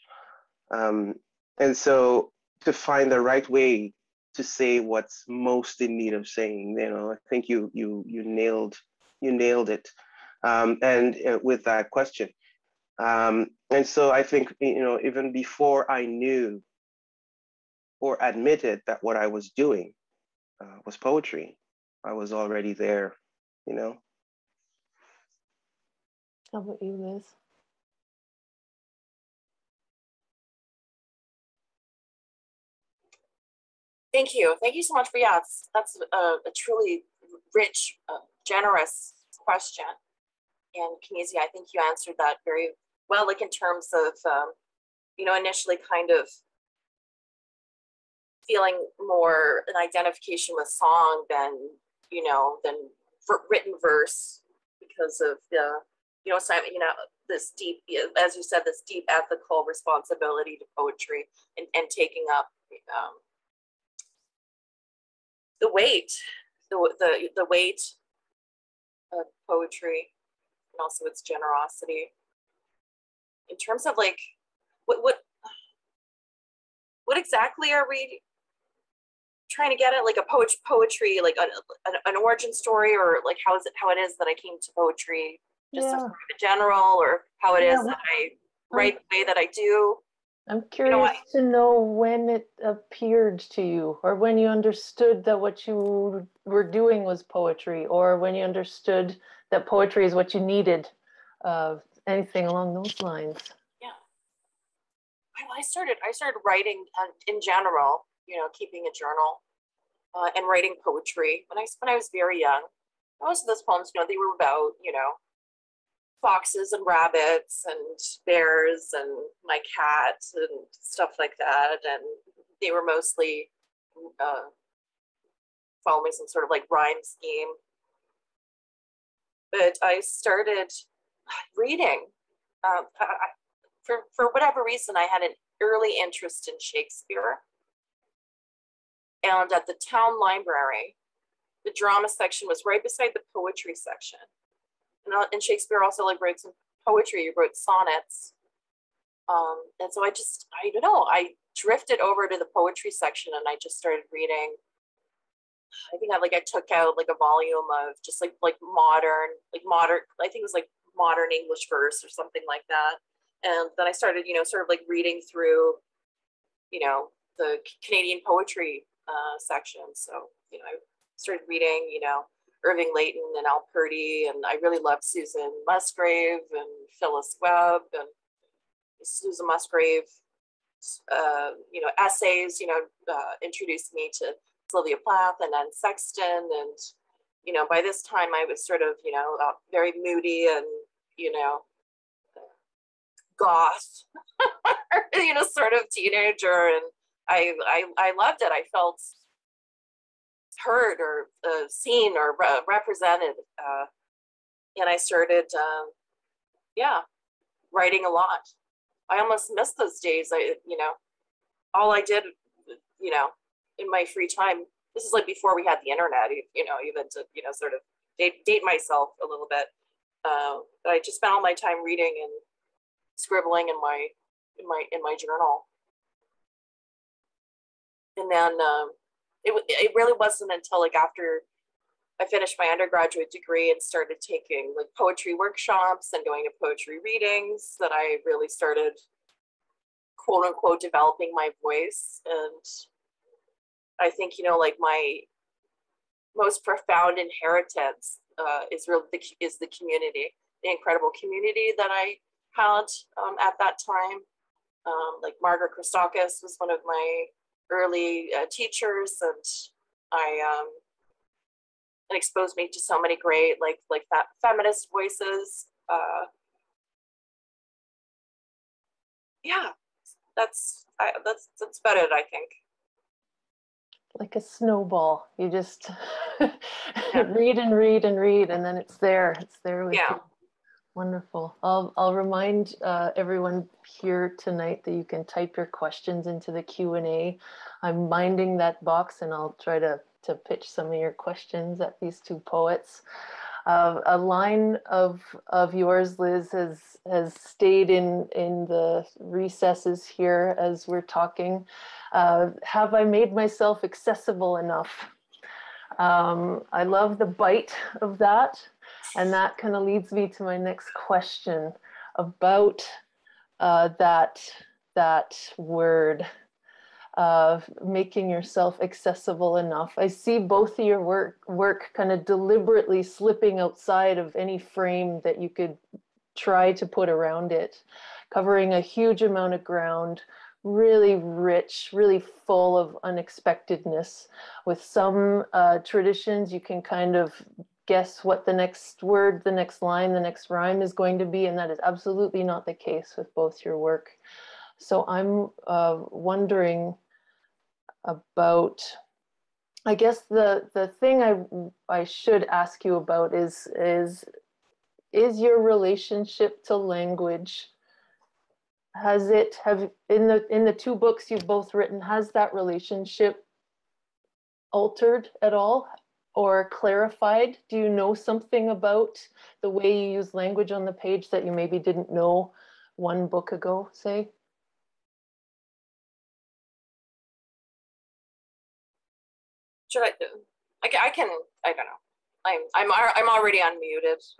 And so to find the right way to say what's most in need of saying, I think you nailed it. And with that question. And so I think, even before I knew or admitted that what I was doing was poetry, I was already there, How about you, Liz? Thank you. Thank you so much for, that's a truly rich, generous question. And Canisia, I think you answered that very well, like in terms of, initially kind of feeling more an identification with song than written verse, because of this deep, as you said, this deep ethical responsibility to poetry and taking up the weight of poetry, and also its generosity. In terms of like, what exactly are we trying to get at? Like a poetry, like an origin story, or like how it is that I came to poetry, just as sort of a general, or how it is that I write the way that I do. I'm curious to know when it appeared to you, or when you understood that what you were doing was poetry, or when you understood that poetry is what you needed, anything along those lines. Yeah. I started writing in general, keeping a journal and writing poetry when I was very young. Most of those poems, they were about, foxes and rabbits and bears and my cat and stuff like that. And they were mostly following some sort of like rhyme scheme. But I started reading. For whatever reason, I had an early interest in Shakespeare. And at the town library, the drama section was right beside the poetry section. And Shakespeare also wrote some poetry. He wrote sonnets. And so I don't know, I drifted over to the poetry section and I just started reading. I think I took out like a volume of just like modern, I think it was like modern English verse or something like that. And then I started, sort of like reading through, the Canadian poetry section. So, I started reading, Irving Layton and Al Purdy, and I really loved Susan Musgrave and Phyllis Webb, and Susan Musgrave, essays, introduced me to Sylvia Plath and Anne Sexton, and by this time I was sort of very moody and goth, sort of teenager, and I loved it. I felt heard or seen or represented, and I started writing a lot. I almost missed those days. All I did in my free time, this is like before we had the internet, even to sort of date myself a little bit, but I just spent all my time reading and scribbling in my journal. And then it really wasn't until like after I finished my undergraduate degree and started taking like poetry workshops and going to poetry readings that I really started, quote unquote, developing my voice. And I think, like my most profound inheritance is the community, the incredible community that I had at that time. Like Margaret Christakis was one of my early teachers, and and exposed me to so many great like feminist voices. That's about it, I think. Like a snowball, you just read and read and read, and then it's there with you. Wonderful. I'll remind everyone here tonight that you can type your questions into the Q&A. I'm minding that box, and I'll try to pitch some of your questions at these two poets. A line of yours, Liz, has stayed in the recesses here as we're talking. Have I made myself accessible enough? I love the bite of that. And that kind of leads me to my next question about that word of making yourself accessible enough. I see both of your work kind of deliberately slipping outside of any frame that you could try to put around it, covering a huge amount of ground, really rich, really full of unexpectedness. With some traditions, you can kind of guess what the next word, the next line, the next rhyme is going to be, and that is absolutely not the case with both your work. So I'm wondering about, I guess the thing I should ask you about is your relationship to language. In the two books you've both written, has that relationship altered at all or clarified? Do you know something about the way you use language on the page that you maybe didn't know one book ago, say? Should I can, I don't know. I'm already unmuted. So,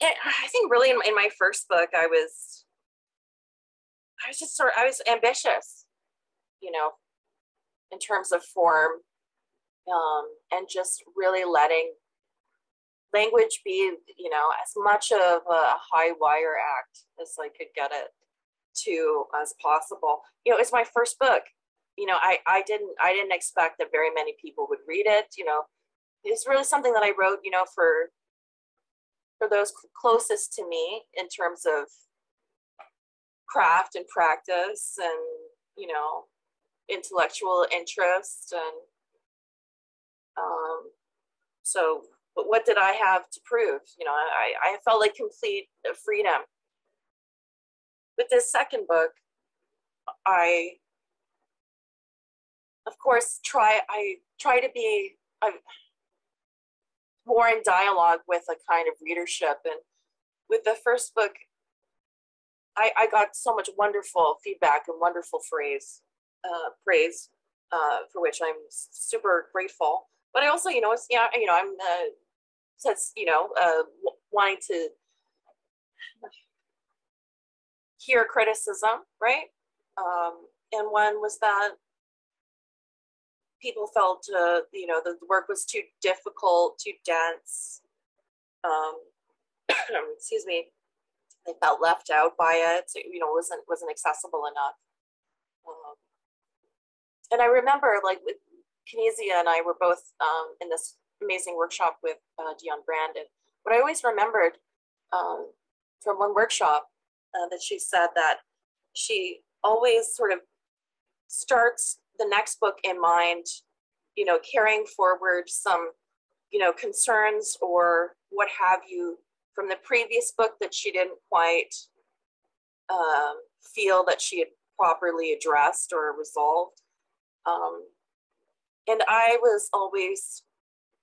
I think really in my first book, I was ambitious, in terms of form, and just really letting language be, as much of a high wire act as I could get it to as possible. It's my first book. I didn't expect that very many people would read it. It's really something that I wrote, for those closest to me in terms of craft and practice and, intellectual interest. And but what did I have to prove? I felt like complete freedom. With this second book, I, of course, try to be more in dialogue with a kind of readership. And with the first book, I got so much wonderful feedback and wonderful praise, for which I'm super grateful. But I also, I'm wanting to hear criticism, right? And one was that people felt, the work was too difficult, too dense. Excuse me. They felt left out by it. Wasn't accessible enough. And I remember, like, with Canisia and I were both in this amazing workshop with Dion Brandon. What I always remembered from one workshop that she said that she always sort of starts the next book in mind, carrying forward some, concerns or what have you from the previous book that she didn't quite feel that she had properly addressed or resolved. And I was always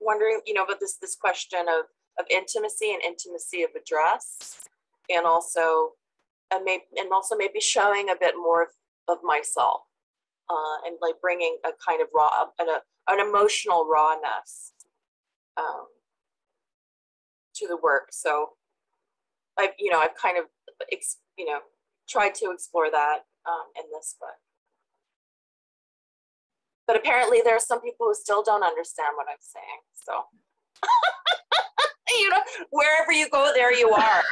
wondering, about this question of intimacy and intimacy of address, and also maybe showing a bit more of myself, and like bringing a kind of raw, an emotional rawness to the work. So I've kind of tried to explore that in this book. But apparently there are some people who still don't understand what I'm saying. So, wherever you go, there you are.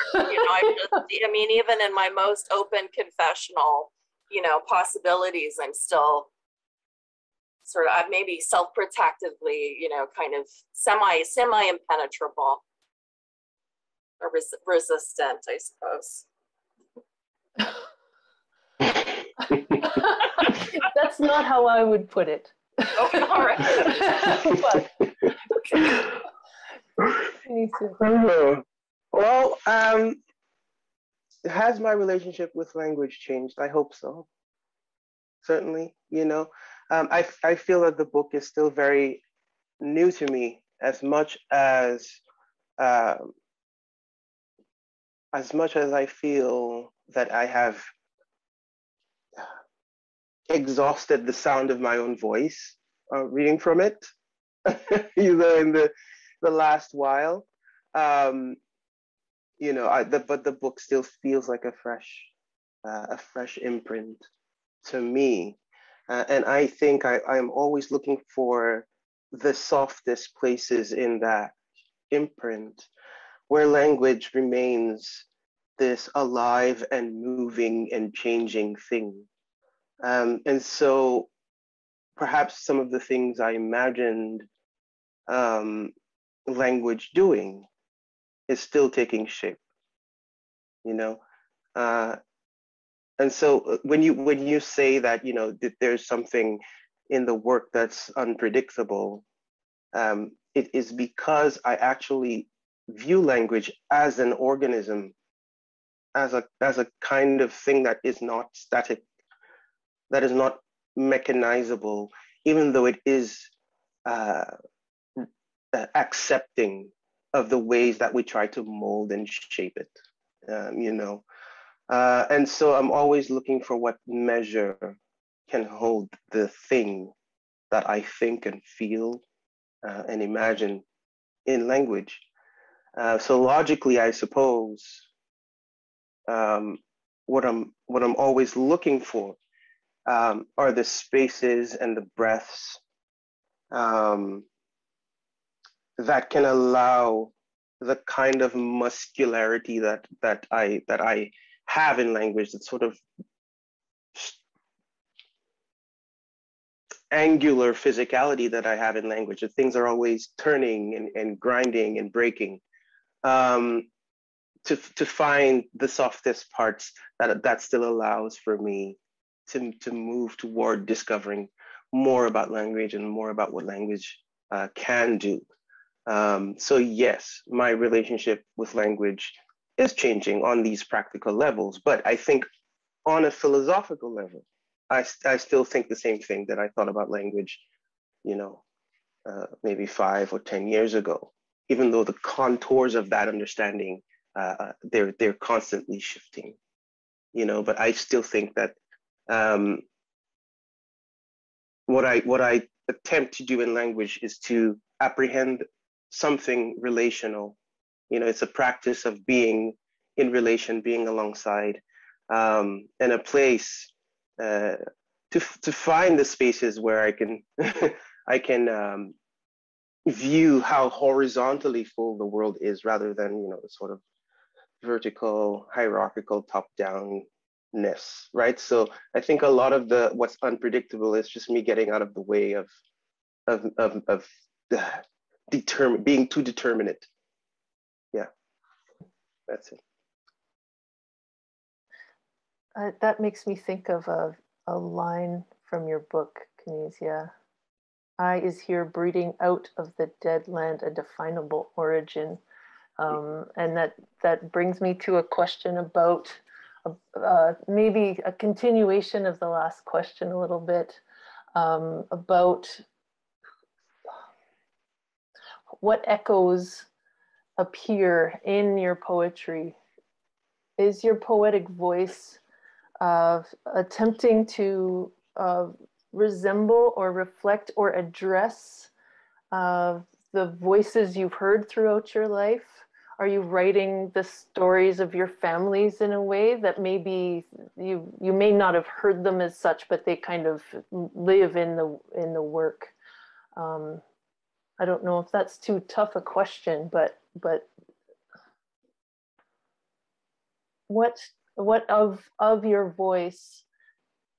Even in my most open confessional, possibilities, I'm still sort of maybe self-protectively, kind of semi-impenetrable or resistant, I suppose. That's not how I would put it. Oh, all right. Okay. Well, has my relationship with language changed? I hope so. Certainly, I feel that the book is still very new to me, as much as I feel that I have exhausted the sound of my own voice reading from it, in the last while. But the book still feels like a fresh imprint to me. And I think I'm always looking for the softest places in that imprint, where language remains this alive and moving and changing thing. And so perhaps some of the things I imagined language doing is still taking shape, and so when you say that, that there's something in the work that's unpredictable, it is because I actually view language as an organism, as a kind of thing that is not static, that is not mechanizable, even though it is accepting of the ways that we try to mold and shape it, and so I'm always looking for what measure can hold the thing that I think and feel and imagine in language. So logically, I suppose, what I'm always looking for are the spaces and the breaths that can allow the kind of muscularity that I have in language, that sort of angular physicality that I have in language, that things are always turning and grinding and breaking, to find the softest parts that still allows for me to move toward discovering more about language and more about what language can do. So yes, my relationship with language is changing on these practical levels, but I think on a philosophical level, I still think the same thing that I thought about language, maybe 5 or 10 years ago, even though the contours of that understanding, they're constantly shifting, but I still think that what I attempt to do in language is to apprehend something relational. It's a practice of being in relation, being alongside, and a place to find the spaces where I can I can view how horizontally full the world is, rather than the sort of vertical, hierarchical, top-downness, right? So I think a lot of what's unpredictable is just me getting out of the way of being too determinate. Yeah, that's it. That makes me think of a line from your book, Canisia. I is here breeding out of the dead land a definable origin. And that brings me to a question about maybe a continuation of the last question a little bit, about what echoes appear in your poetry. Is your poetic voice attempting to resemble or reflect or address the voices you've heard throughout your life? Are you writing the stories of your families in a way that maybe you may not have heard them as such, but they kind of live in the work? I don't know if that's too tough a question, but what of your voice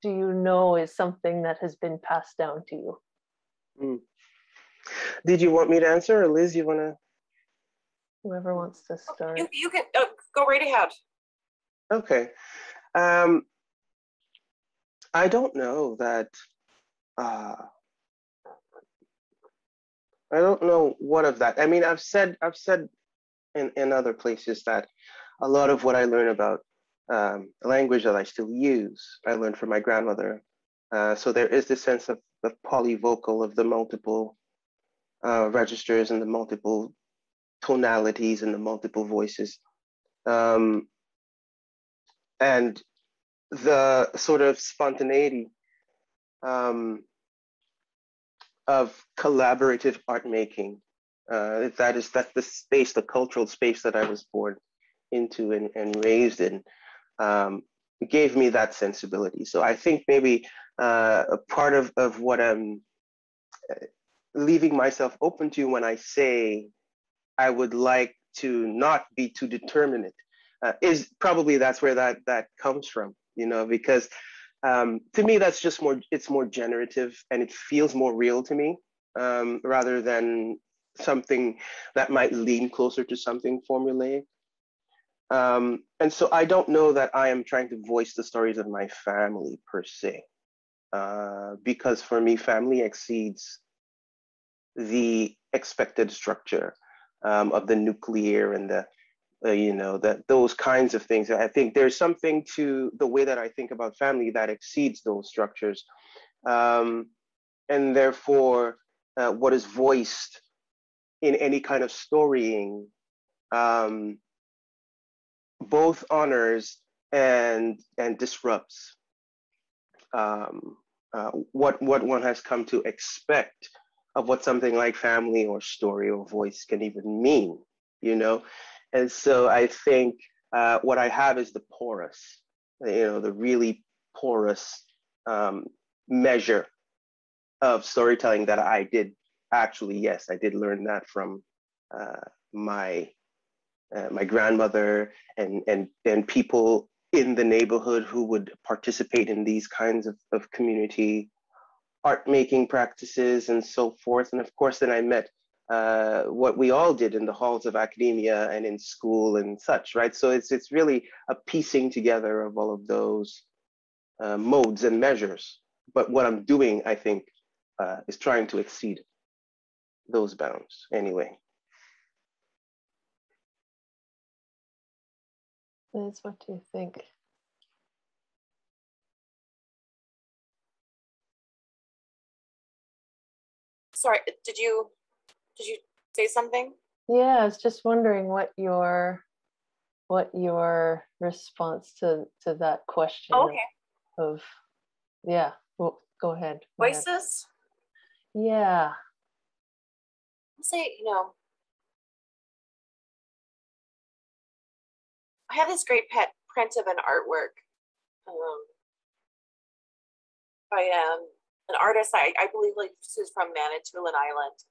do you know is something that has been passed down to you? Did you want me to answer, or Liz, you want to? Whoever wants to start. You can go right ahead. Okay. I don't know that. I don't know what of that. I mean, I've said in other places that a lot of what I learn about language that I still use, I learned from my grandmother. So there is this sense of the polyvocal, of the multiple registers and the multiple tonalities and the multiple voices, and the sort of spontaneity of collaborative art making. That's the space, the cultural space that I was born into and raised in. It gave me that sensibility. So I think maybe a part of what I'm leaving myself open to when I say I would like to not be too determinate, is probably that's where that comes from, because to me that's just it's more generative, and it feels more real to me, rather than something that might lean closer to something formulaic. And so I don't know that I am trying to voice the stories of my family per se, because for me, family exceeds the expected structure of the nuclear and those kinds of things. I think there's something to the way that I think about family that exceeds those structures, and therefore what is voiced in any kind of storying both honors and disrupts what one has come to expect of what something like family or story or voice can even mean. you know? And so I think what I have is the porous, the really porous measure of storytelling that I did actually, yes, I did learn that from my grandmother and people in the neighborhood who would participate in these kinds of community art making practices and so forth. And of course, then I met what we all did in the halls of academia and in school and such, right? So it's really a piecing together of all of those modes and measures. But what I'm doing, I think, is trying to exceed those bounds anyway. Liz, what do you think? Sorry, did you say something? Yeah, I was just wondering what your response to that question of yeah, well, go ahead. Voices? Yeah. I'll say, I have this great pet print of an artwork by an artist, I believe, like, this is from Manitoulin Island.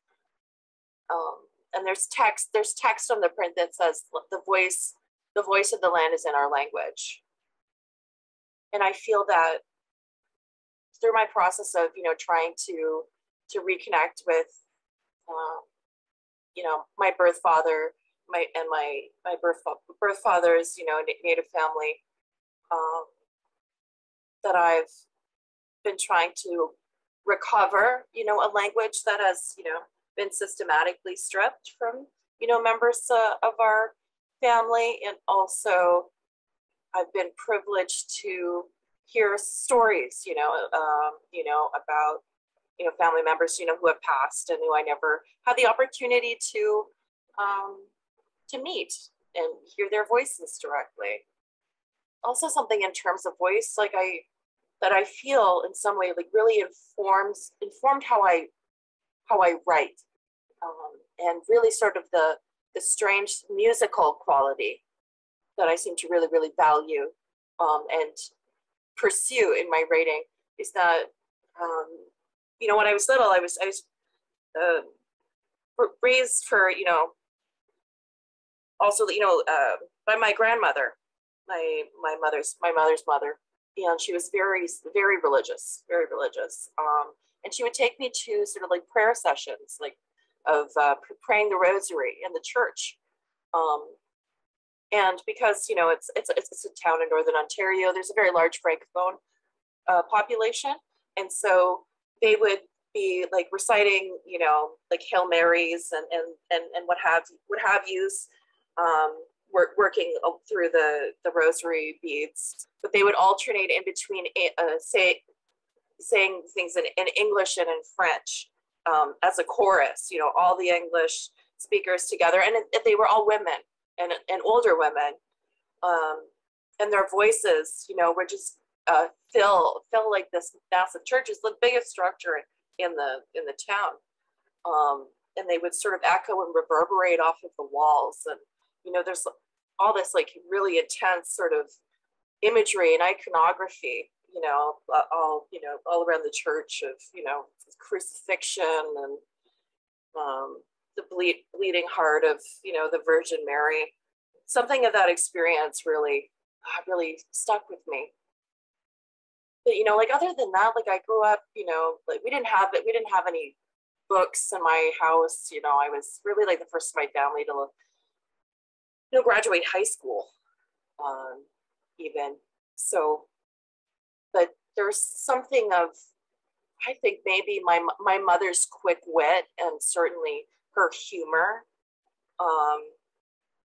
And there's text on the print that says the voice of the land is in our language. And I feel that through my process of, trying to reconnect with, my birth father, my birth father's, Native family, that I've been trying to recover, a language that has, been systematically stripped from, members of our family. And also I've been privileged to hear stories, about, family members, who have passed and who I never had the opportunity to meet and hear their voices directly. Also something in terms of voice, like that I feel in some way, like, really informed how I write, and really sort of the strange musical quality that I seem to really, really value and pursue in my writing is that, when I was little, I was raised for, also, by my grandmother, my mother's mother. And she was very, very religious, and she would take me to sort of like prayer sessions, like of praying the rosary in the church. And because, it's a town in Northern Ontario, there's a very large Francophone population. And so they would be like reciting, like Hail Marys and what have yous, working through the rosary beads, but they would alternate in between saying things in English and in French as a chorus, all the English speakers together. And they were all women and older women. And their voices, were just fill like this massive church. Is the biggest structure in the town. And they would sort of echo and reverberate off of the walls. And, there's all this like really intense sort of imagery and iconography, all around the church of, crucifixion and the bleeding heart of, the Virgin Mary. Something of that experience really stuck with me. But, like, other than that, like, I grew up, like, we didn't have any books in my house. I was really like the first in my family to, graduate high school, even. So, but there's something of, I think maybe my mother's quick wit and certainly her humor,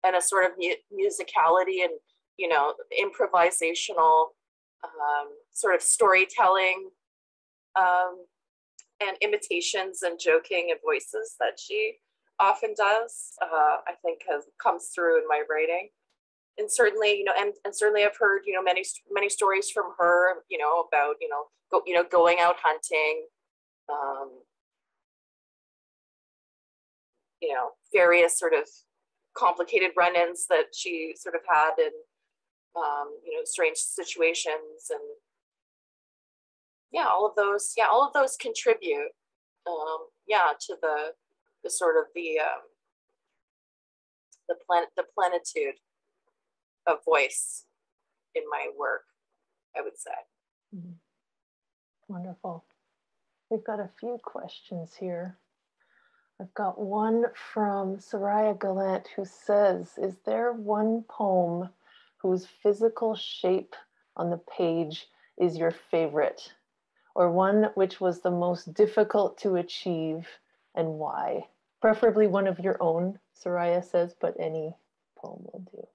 and a sort of musicality and, improvisational sort of storytelling, and imitations and joking and voices that she often does, I think comes through in my writing. And certainly, and certainly I've heard, many stories from her, about, going out hunting, various sort of complicated run-ins that she sort of had in, strange situations, and all of those contribute, to the sort of the plenitude of voice in my work, I would say. Mm-hmm. Wonderful. We've got a few questions here. I've got one from Soraya Gallant who says, is there one poem whose physical shape on the page is your favorite, or one which was the most difficult to achieve, and why? Preferably one of your own, Soraya says, but any poem will do.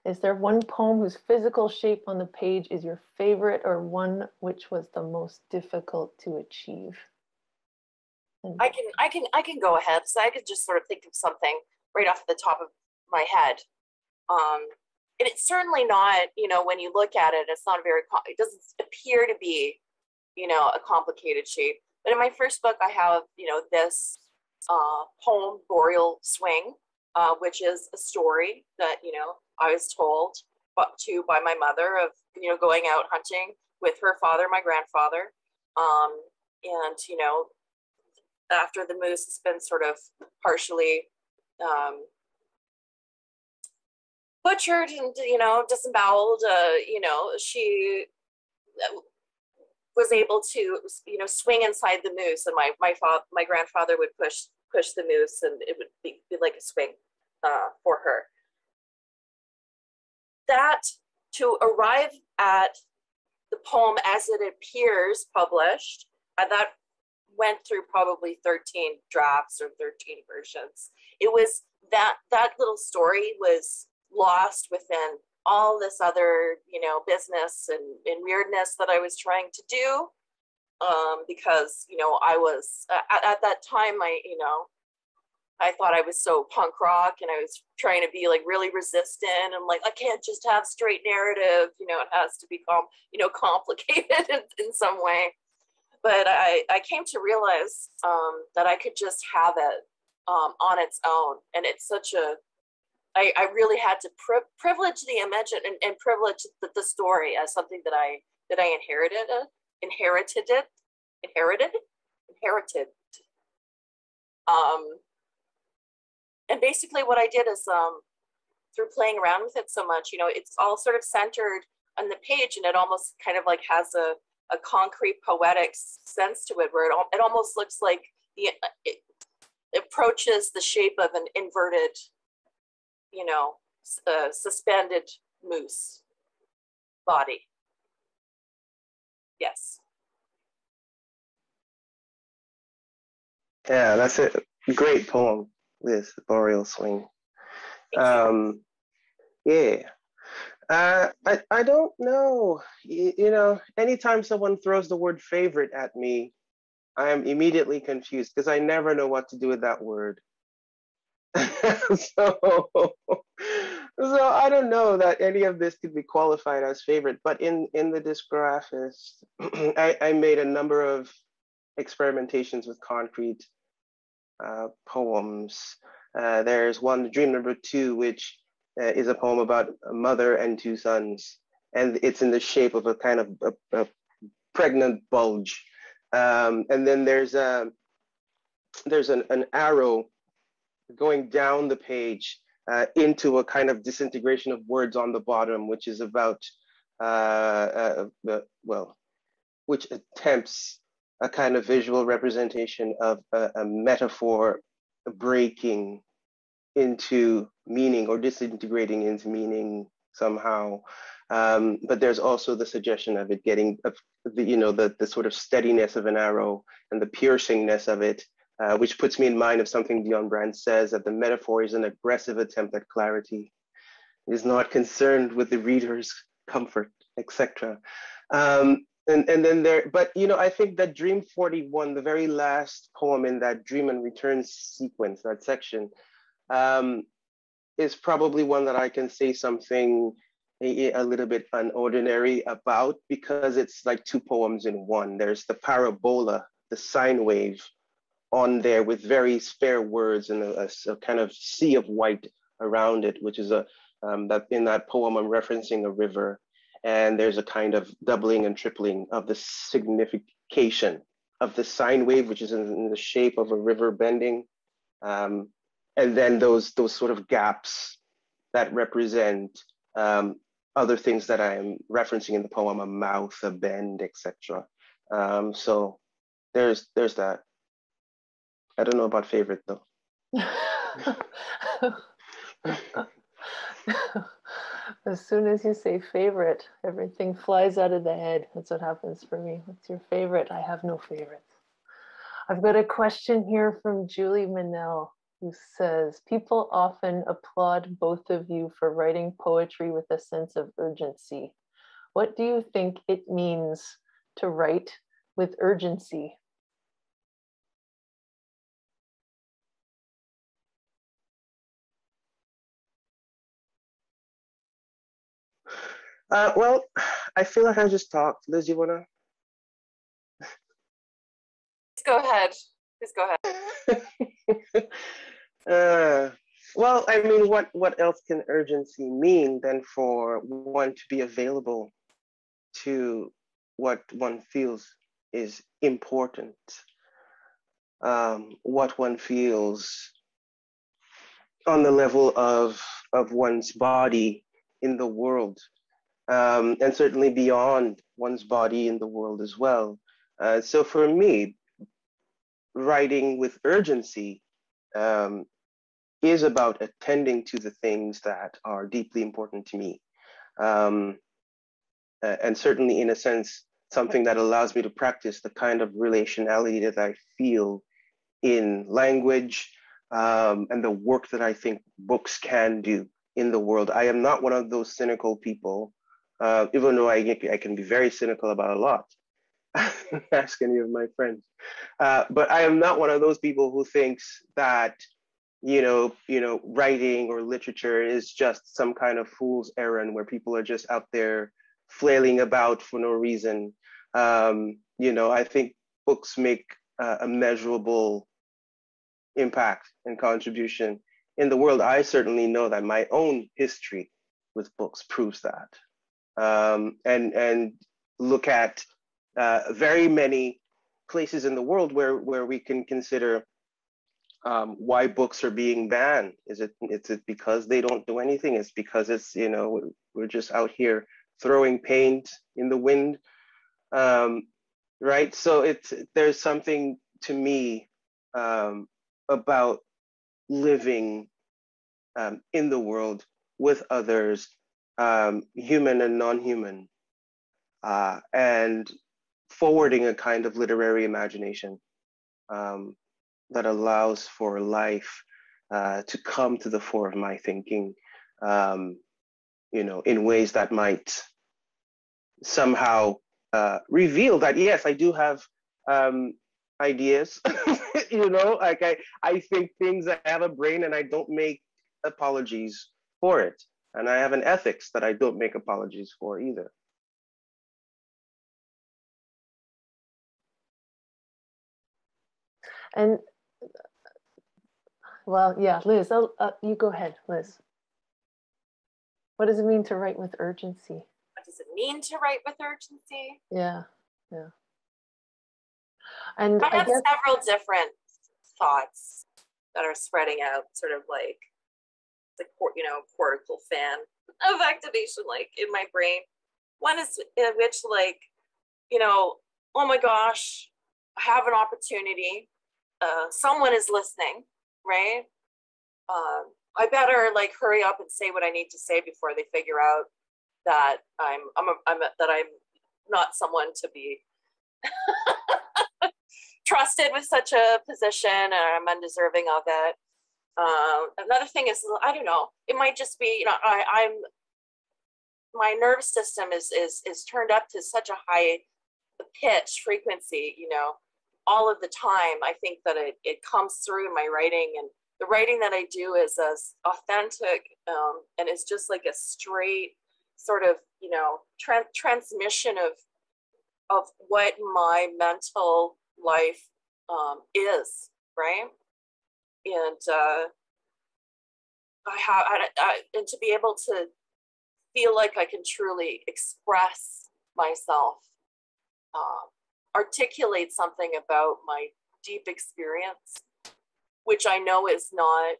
Is there one poem whose physical shape on the page is your favorite, or one which was the most difficult to achieve? I can go ahead. So I could just sort of think of something right off the top of my head. And it's certainly not, when you look at it, it's not it doesn't appear to be, a complicated shape. But in my first book, I have, this poem, Boreal Swing, which is a story that, I was told by my mother of, going out hunting with her father, my grandfather. And, after the moose has been sort of partially butchered and, disemboweled, she was able to, swing inside the moose, and my grandfather would push the moose, and it would be like a swing for her. That, to arrive at the poem as it appears published, that went through probably 13 drafts or 13 versions. It was that little story was lost within all this other, business and weirdness that I was trying to do, because, I was, at that time, I thought I was so punk rock, and I was trying to be like really resistant, and like, I can't just have straight narrative, it has to become, complicated in some way. But I came to realize that I could just have it on its own. And it's such a, I really had to privilege the image and privilege the story as something that I inherited. And basically what I did is through playing around with it so much, it's all sort of centered on the page, and it almost kind of like has a concrete poetic sense to it, where it almost looks like it approaches the shape of an inverted, suspended moose body. Yes. Yeah, that's a great poem, Liz, Boreal Swing. Yeah. I don't know. Anytime someone throws the word favorite at me, I am immediately confused because I never know what to do with that word. so I don't know that any of this could be qualified as favorite, but in the discographist, I made a number of experimentations with concrete poems. There's one, Dream Number 2, which is a poem about a mother and two sons, and it's in the shape of a kind of a pregnant bulge. And then there's an arrow going down the page into a kind of disintegration of words on the bottom, which is about, which attempts a kind of visual representation of a metaphor breaking into meaning or disintegrating into meaning somehow. But there's also the suggestion of it getting the sort of steadiness of an arrow and the piercingness of it, which puts me in mind of something Dion Brand says, that the metaphor is an aggressive attempt at clarity. It is not concerned with the reader's comfort, etc. And then I think that Dream 41, the very last poem in that Dream and Return sequence, that section, is probably one that I can say something a little bit unordinary about, because it's like two poems in one. There's the parabola, the sine wave on there with very spare words and a kind of sea of white around it, which is that in that poem I'm referencing a river, and there's a kind of doubling and tripling of the signification of the sine wave, which is in the shape of a river bending, and then those sort of gaps that represent other things that I'm referencing in the poem, a mouth, a bend, etc. So there's that. I don't know about favorite though. As soon as you say favorite, everything flies out of the head. That's what happens for me. What's your favorite? I have no favorites. I've got a question here from Julie Manel, who says, people often applaud both of you for writing poetry with a sense of urgency. What do you think it means to write with urgency? Well, I feel like I just talked. Liz, you wanna? Go ahead. Please go ahead. Well, I mean, what else can urgency mean than for one to be available to what one feels is important, what one feels on the level of one's body in the world, and certainly beyond one's body in the world as well. So for me, writing with urgency is about attending to the things that are deeply important to me. And certainly, in a sense, something that allows me to practice the kind of relationality that I feel in language, and the work that I think books can do in the world. I am not one of those cynical people, even though I can be very cynical about a lot. Ask any of my friends. But I am not one of those people who thinks that, writing or literature is just some kind of fool's errand where people are just out there flailing about for no reason. I think books make a measurable impact and contribution in the world. I certainly know that my own history with books proves that. And look at very many places in the world where we can consider why books are being banned. Is it because they don't do anything? It's because it's, we're just out here throwing paint in the wind, right? So there's something to me about living in the world with others, human and non-human, and forwarding a kind of literary imagination that allows for life to come to the fore of my thinking, in ways that might somehow reveal that, yes, I do have ideas, like I think things, I have a brain, and I don't make apologies for it. And I have an ethics that I don't make apologies for either. And well, yeah, Liz, you go ahead, Liz. What does it mean to write with urgency? What does it mean to write with urgency? Yeah. And I have several different thoughts that are spreading out, sort of like the cortical fan of activation, like in my brain. One is in which, like, oh my gosh, I have an opportunity. Someone is listening, right? I better like hurry up and say what I need to say before they figure out that I'm not someone to be trusted with such a position, and I'm undeserving of it. Another thing is, I don't know, it might just be, my nervous system is turned up to such a high pitch frequency, all of the time. I think that it comes through in my writing, and the writing that I do is as authentic, and it's just like a straight sort of, transmission of what my mental life is. right? And and to be able to feel like I can truly express myself, articulate something about my deep experience, which I know is not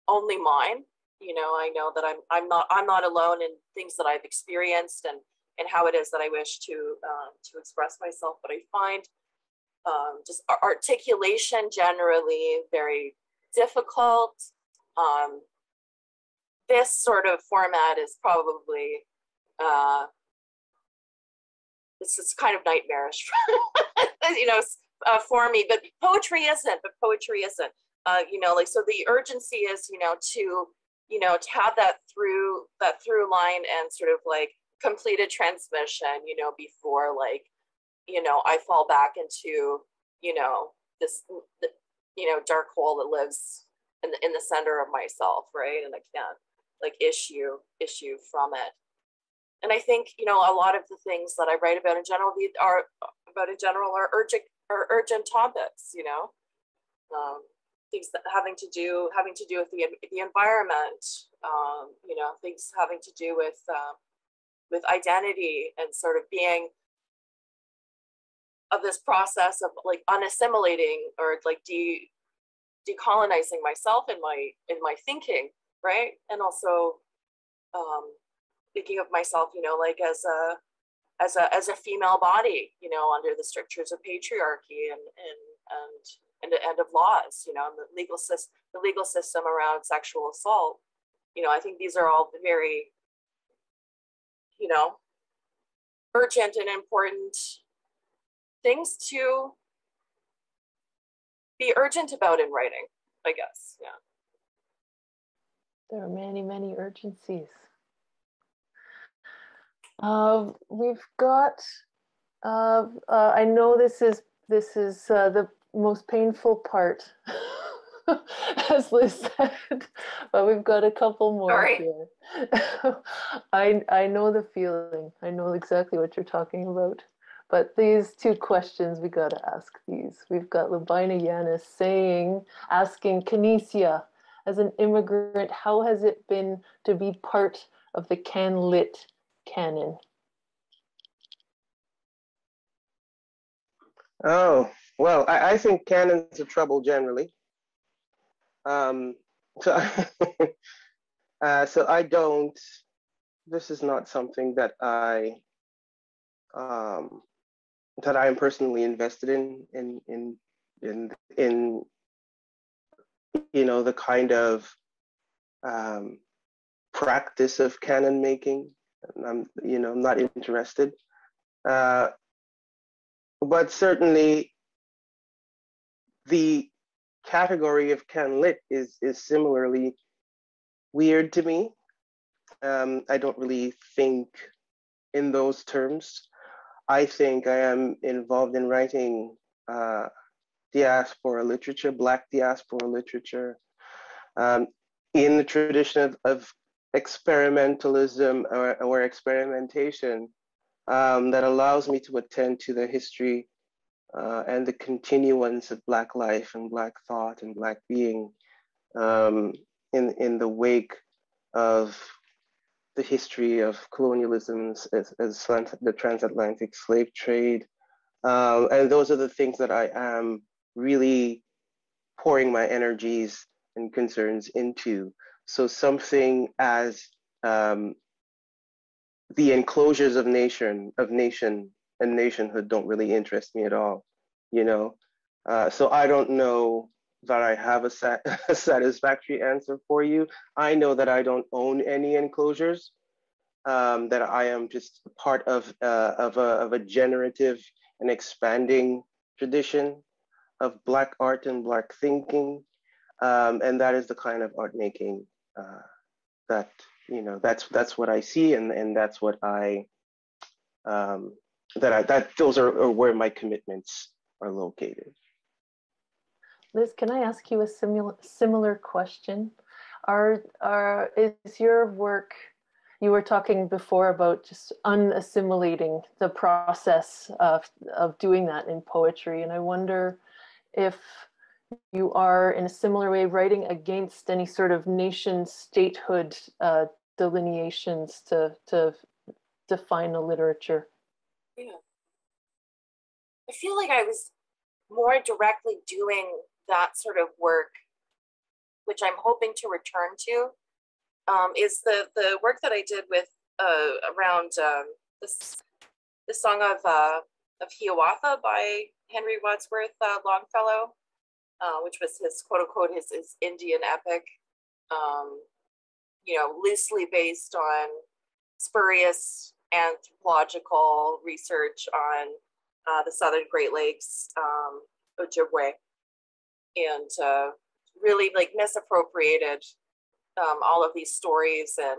only mine. You know, I know that I'm not alone in things that I've experienced and how it is that I wish to express myself. But I find just articulation generally very difficult. This sort of format is probably this is kind of nightmarish, you know, for me. But poetry isn't. You know, like, so the urgency is, you know, to have that through line and sort of like completed transmission, you know, before, like, you know, I fall back into, you know, this, you know, dark hole that lives in the center of myself, right? And I can't like issue from it. And I think, you know, a lot of the things that I write about in general are urgent topics, you know, things that having to do with the environment, you know, things having to do with identity and sort of being of this process of like unassimilating or like decolonizing myself in my thinking, right? And also thinking of myself, you know, like as a female body, you know, under the strictures of patriarchy and of laws, you know, and the legal system around sexual assault. You know, I think these are all very, you know, urgent and important things to be urgent about in writing, I guess. Yeah. There are many, many urgencies. We've got, I know this is the most painful part, as Liz said, but we've got a couple more. Sorry. Here. I know the feeling. I know exactly what you're talking about. But these two questions, we got to ask these. We've got Labina Yanis asking Canisia, as an immigrant, how has it been to be part of the CanLit canon? Oh, well, I think canons are trouble generally. So, so I don't, this is not something that I am personally invested in you know, the kind of practice of canon making. I'm not interested. But certainly the category of CanLit is similarly weird to me. I don't really think in those terms. I think I am involved in writing diaspora literature, Black diaspora literature, in the tradition of experimentalism or experimentation that allows me to attend to the history and the continuance of Black life and Black thought and Black being in the wake of the history of colonialism as the transatlantic slave trade. And those are the things that I am really pouring my energies and concerns into. So something as the enclosures of nation and nationhood don't really interest me at all, you know? So I don't know that I have a satisfactory answer for you. I know that I don't own any enclosures, that I am just part of a generative and expanding tradition of Black art and Black thinking. And that is the kind of art making that, you know, that's what I see, and that's what those are where my commitments are located. Liz, can I ask you a similar question? Is your work you were talking before about just unassimilating the process of doing that in poetry. And I wonder if you are, in a similar way, writing against any sort of nation statehood delineations to define a literature. Yeah. I feel like I was more directly doing that sort of work, which I'm hoping to return to, is the work that I did with around the song of Hiawatha by Henry Wadsworth Longfellow, which was his quote unquote his Indian epic, you know, loosely based on spurious anthropological research on the Southern Great Lakes, Ojibwe, and really like misappropriated all of these stories, and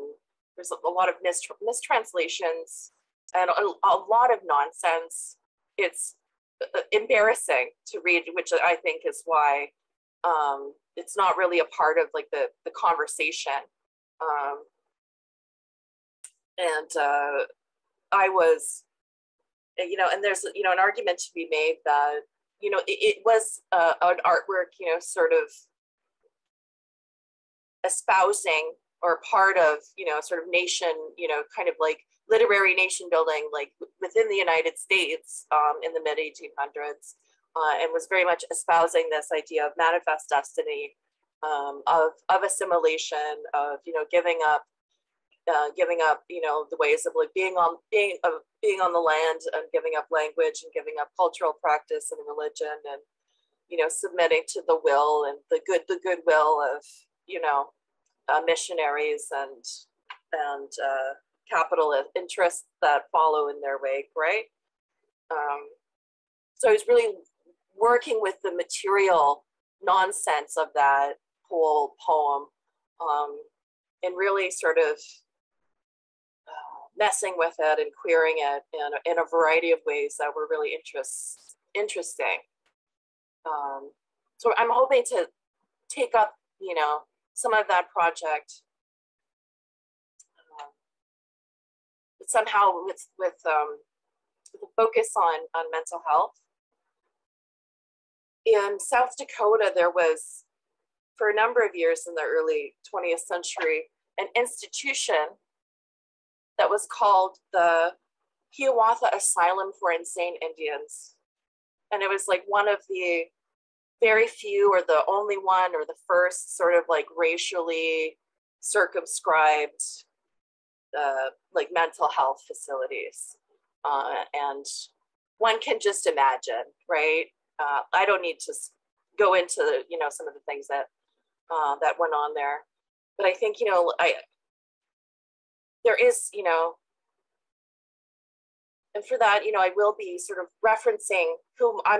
there's a lot of mistranslations and a lot of nonsense. It's embarrassing to read, which I think is why it's not really a part of like the conversation. I was, you know, and there's, you know, an argument to be made that, you know, it was an artwork, you know, sort of espousing or part of, you know, sort of nation, you know, kind of like literary nation building, like within the United States in the mid 1800s, and was very much espousing this idea of manifest destiny, of assimilation, of, you know, giving up, you know, the ways of like being on the land, and giving up language, and giving up cultural practice and religion, and, you know, submitting to the will and the goodwill of, you know, missionaries and capital interests that follow in their wake, right? So I was really working with the material nonsense of that whole poem, and really sort of messing with it and queering it in a variety of ways that were really interesting. So I'm hoping to take up, you know, some of that project, but somehow with a focus on mental health. In South Dakota, there was, for a number of years in the early 20th century, an institution that was called the Hiawatha Asylum for Insane Indians. And it was like one of the very few, or the only one, or the first sort of like racially circumscribed like mental health facilities. And one can just imagine, right? I don't need to go into, you know, some of the things that that went on there, but I think, you know, there is, you know, and for that, you know, I will be sort of referencing I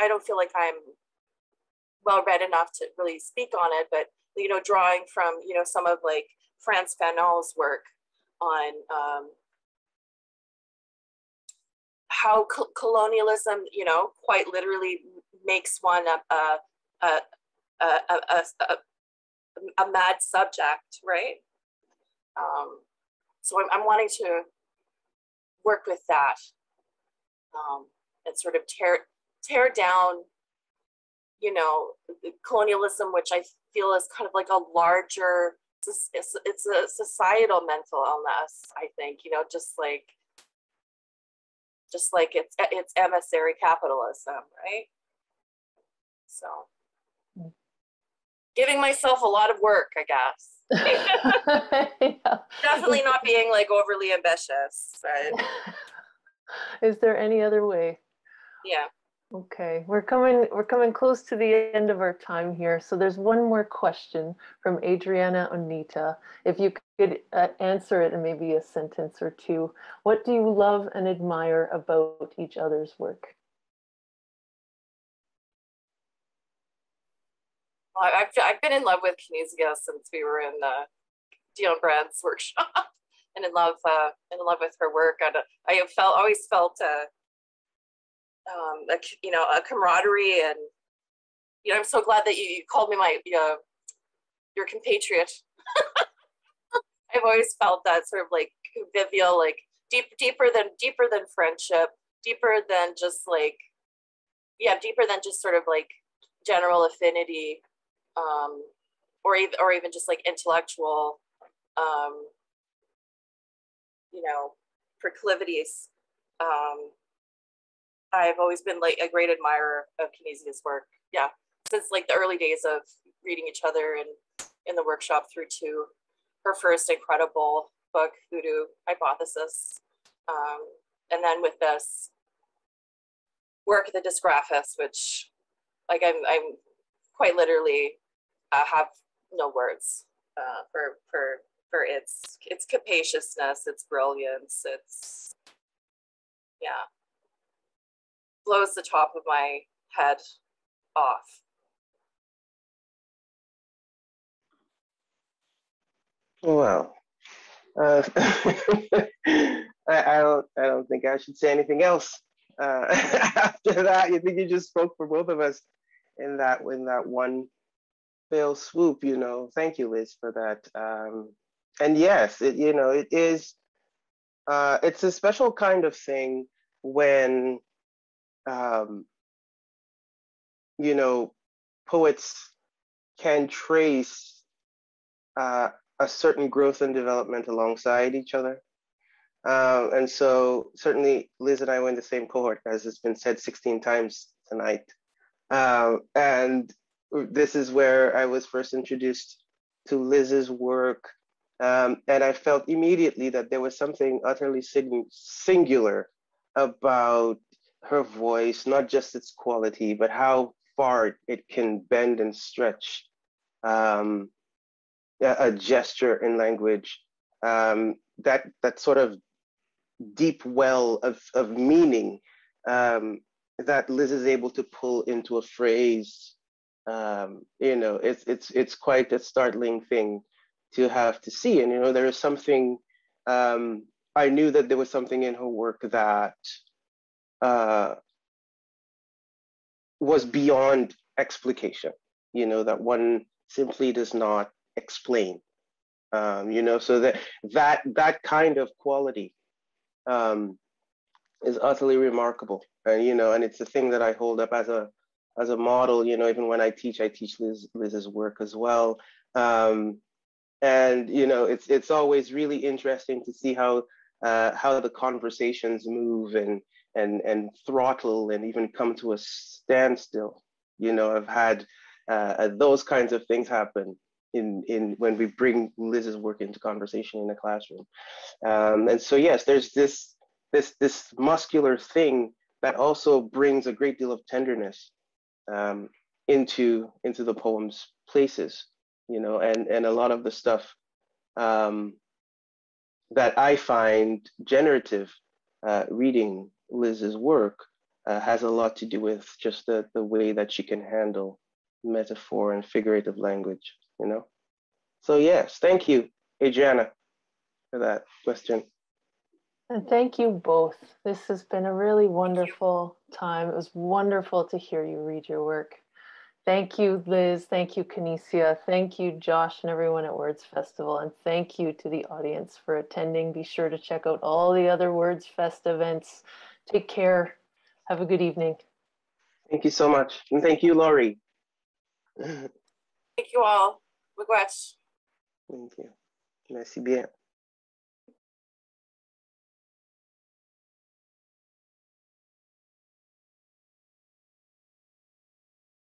don't feel like I'm well read enough to really speak on it, but, you know, drawing from, you know, some of like Frantz Fanon's work on how colonialism, you know, quite literally makes one a mad subject, right? So I'm wanting to work with that, and sort of tear down, you know, colonialism, which I feel is kind of like a larger, it's a societal mental illness, I think, you know, just like it's emissary capitalism, right? So giving myself a lot of work, I guess. Yeah. Definitely not being like overly ambitious, right? Is there any other way? Yeah. Okay, we're coming close to the end of our time here. So there's one more question from Adriana Onita. If you could answer it in maybe a sentence or two. What do you love and admire about each other's work? Well, I've been in love with Canisia since we were in Dion Brand's workshop, and in love with her work. And I have always felt you know, a camaraderie, and, you know, I'm so glad that you called me your compatriot. always felt that sort of like convivial, like deeper than friendship, deeper than just like, yeah, deeper than just sort of like general affinity, or even just like intellectual, you know, proclivities. I've always been like a great admirer of Canisia's work. Yeah, since like the early days of reading each other and in the workshop through to her first incredible book, Voodoo Hypothesis. And then with this work, The Dysgraphis, which like I'm quite literally have no words for its capaciousness, its brilliance, its, yeah, blows the top of my head off. Well, I don't think I should say anything else. After that, you think you just spoke for both of us in that one fell swoop. You know, thank you, Liz, for that. And yes, it is. It's a special kind of thing when poets can trace a certain growth and development alongside each other. And so certainly Liz and I were in the same cohort, as has been said 16 times tonight. And this is where I was first introduced to Liz's work. And I felt immediately that there was something utterly singular about her voice, not just its quality, but how far it can bend and stretch a gesture in language. That sort of deep well of meaning that Liz is able to pull into a phrase. It's quite a startling thing to have to see. And there is something, I knew that there was something in her work that was beyond explication, that one simply does not explain. So that kind of quality is utterly remarkable. And it's a thing that I hold up as a model. Even when I teach Liz's work as well. And it's always really interesting to see how the conversations move and throttle and even come to a standstill. I've had those kinds of things happen in when we bring Liz's work into conversation in a classroom. And so yes, there's this muscular thing that also brings a great deal of tenderness into the poem's places, and a lot of the stuff that I find generative reading Liz's work has a lot to do with just the way that she can handle metaphor and figurative language, So yes, thank you, Adriana, for that question. And thank you both. This has been a really wonderful time. It was wonderful to hear you read your work. Thank you, Liz. Thank you, Canisia. Thank you, Josh, and everyone at Words Festival. And thank you to the audience for attending. Be sure to check out all the other Words Fest events. Take care. Have a good evening. Thank you so much. And thank you, Laurie. Thank you all. Miigwech. Thank you. Merci bien.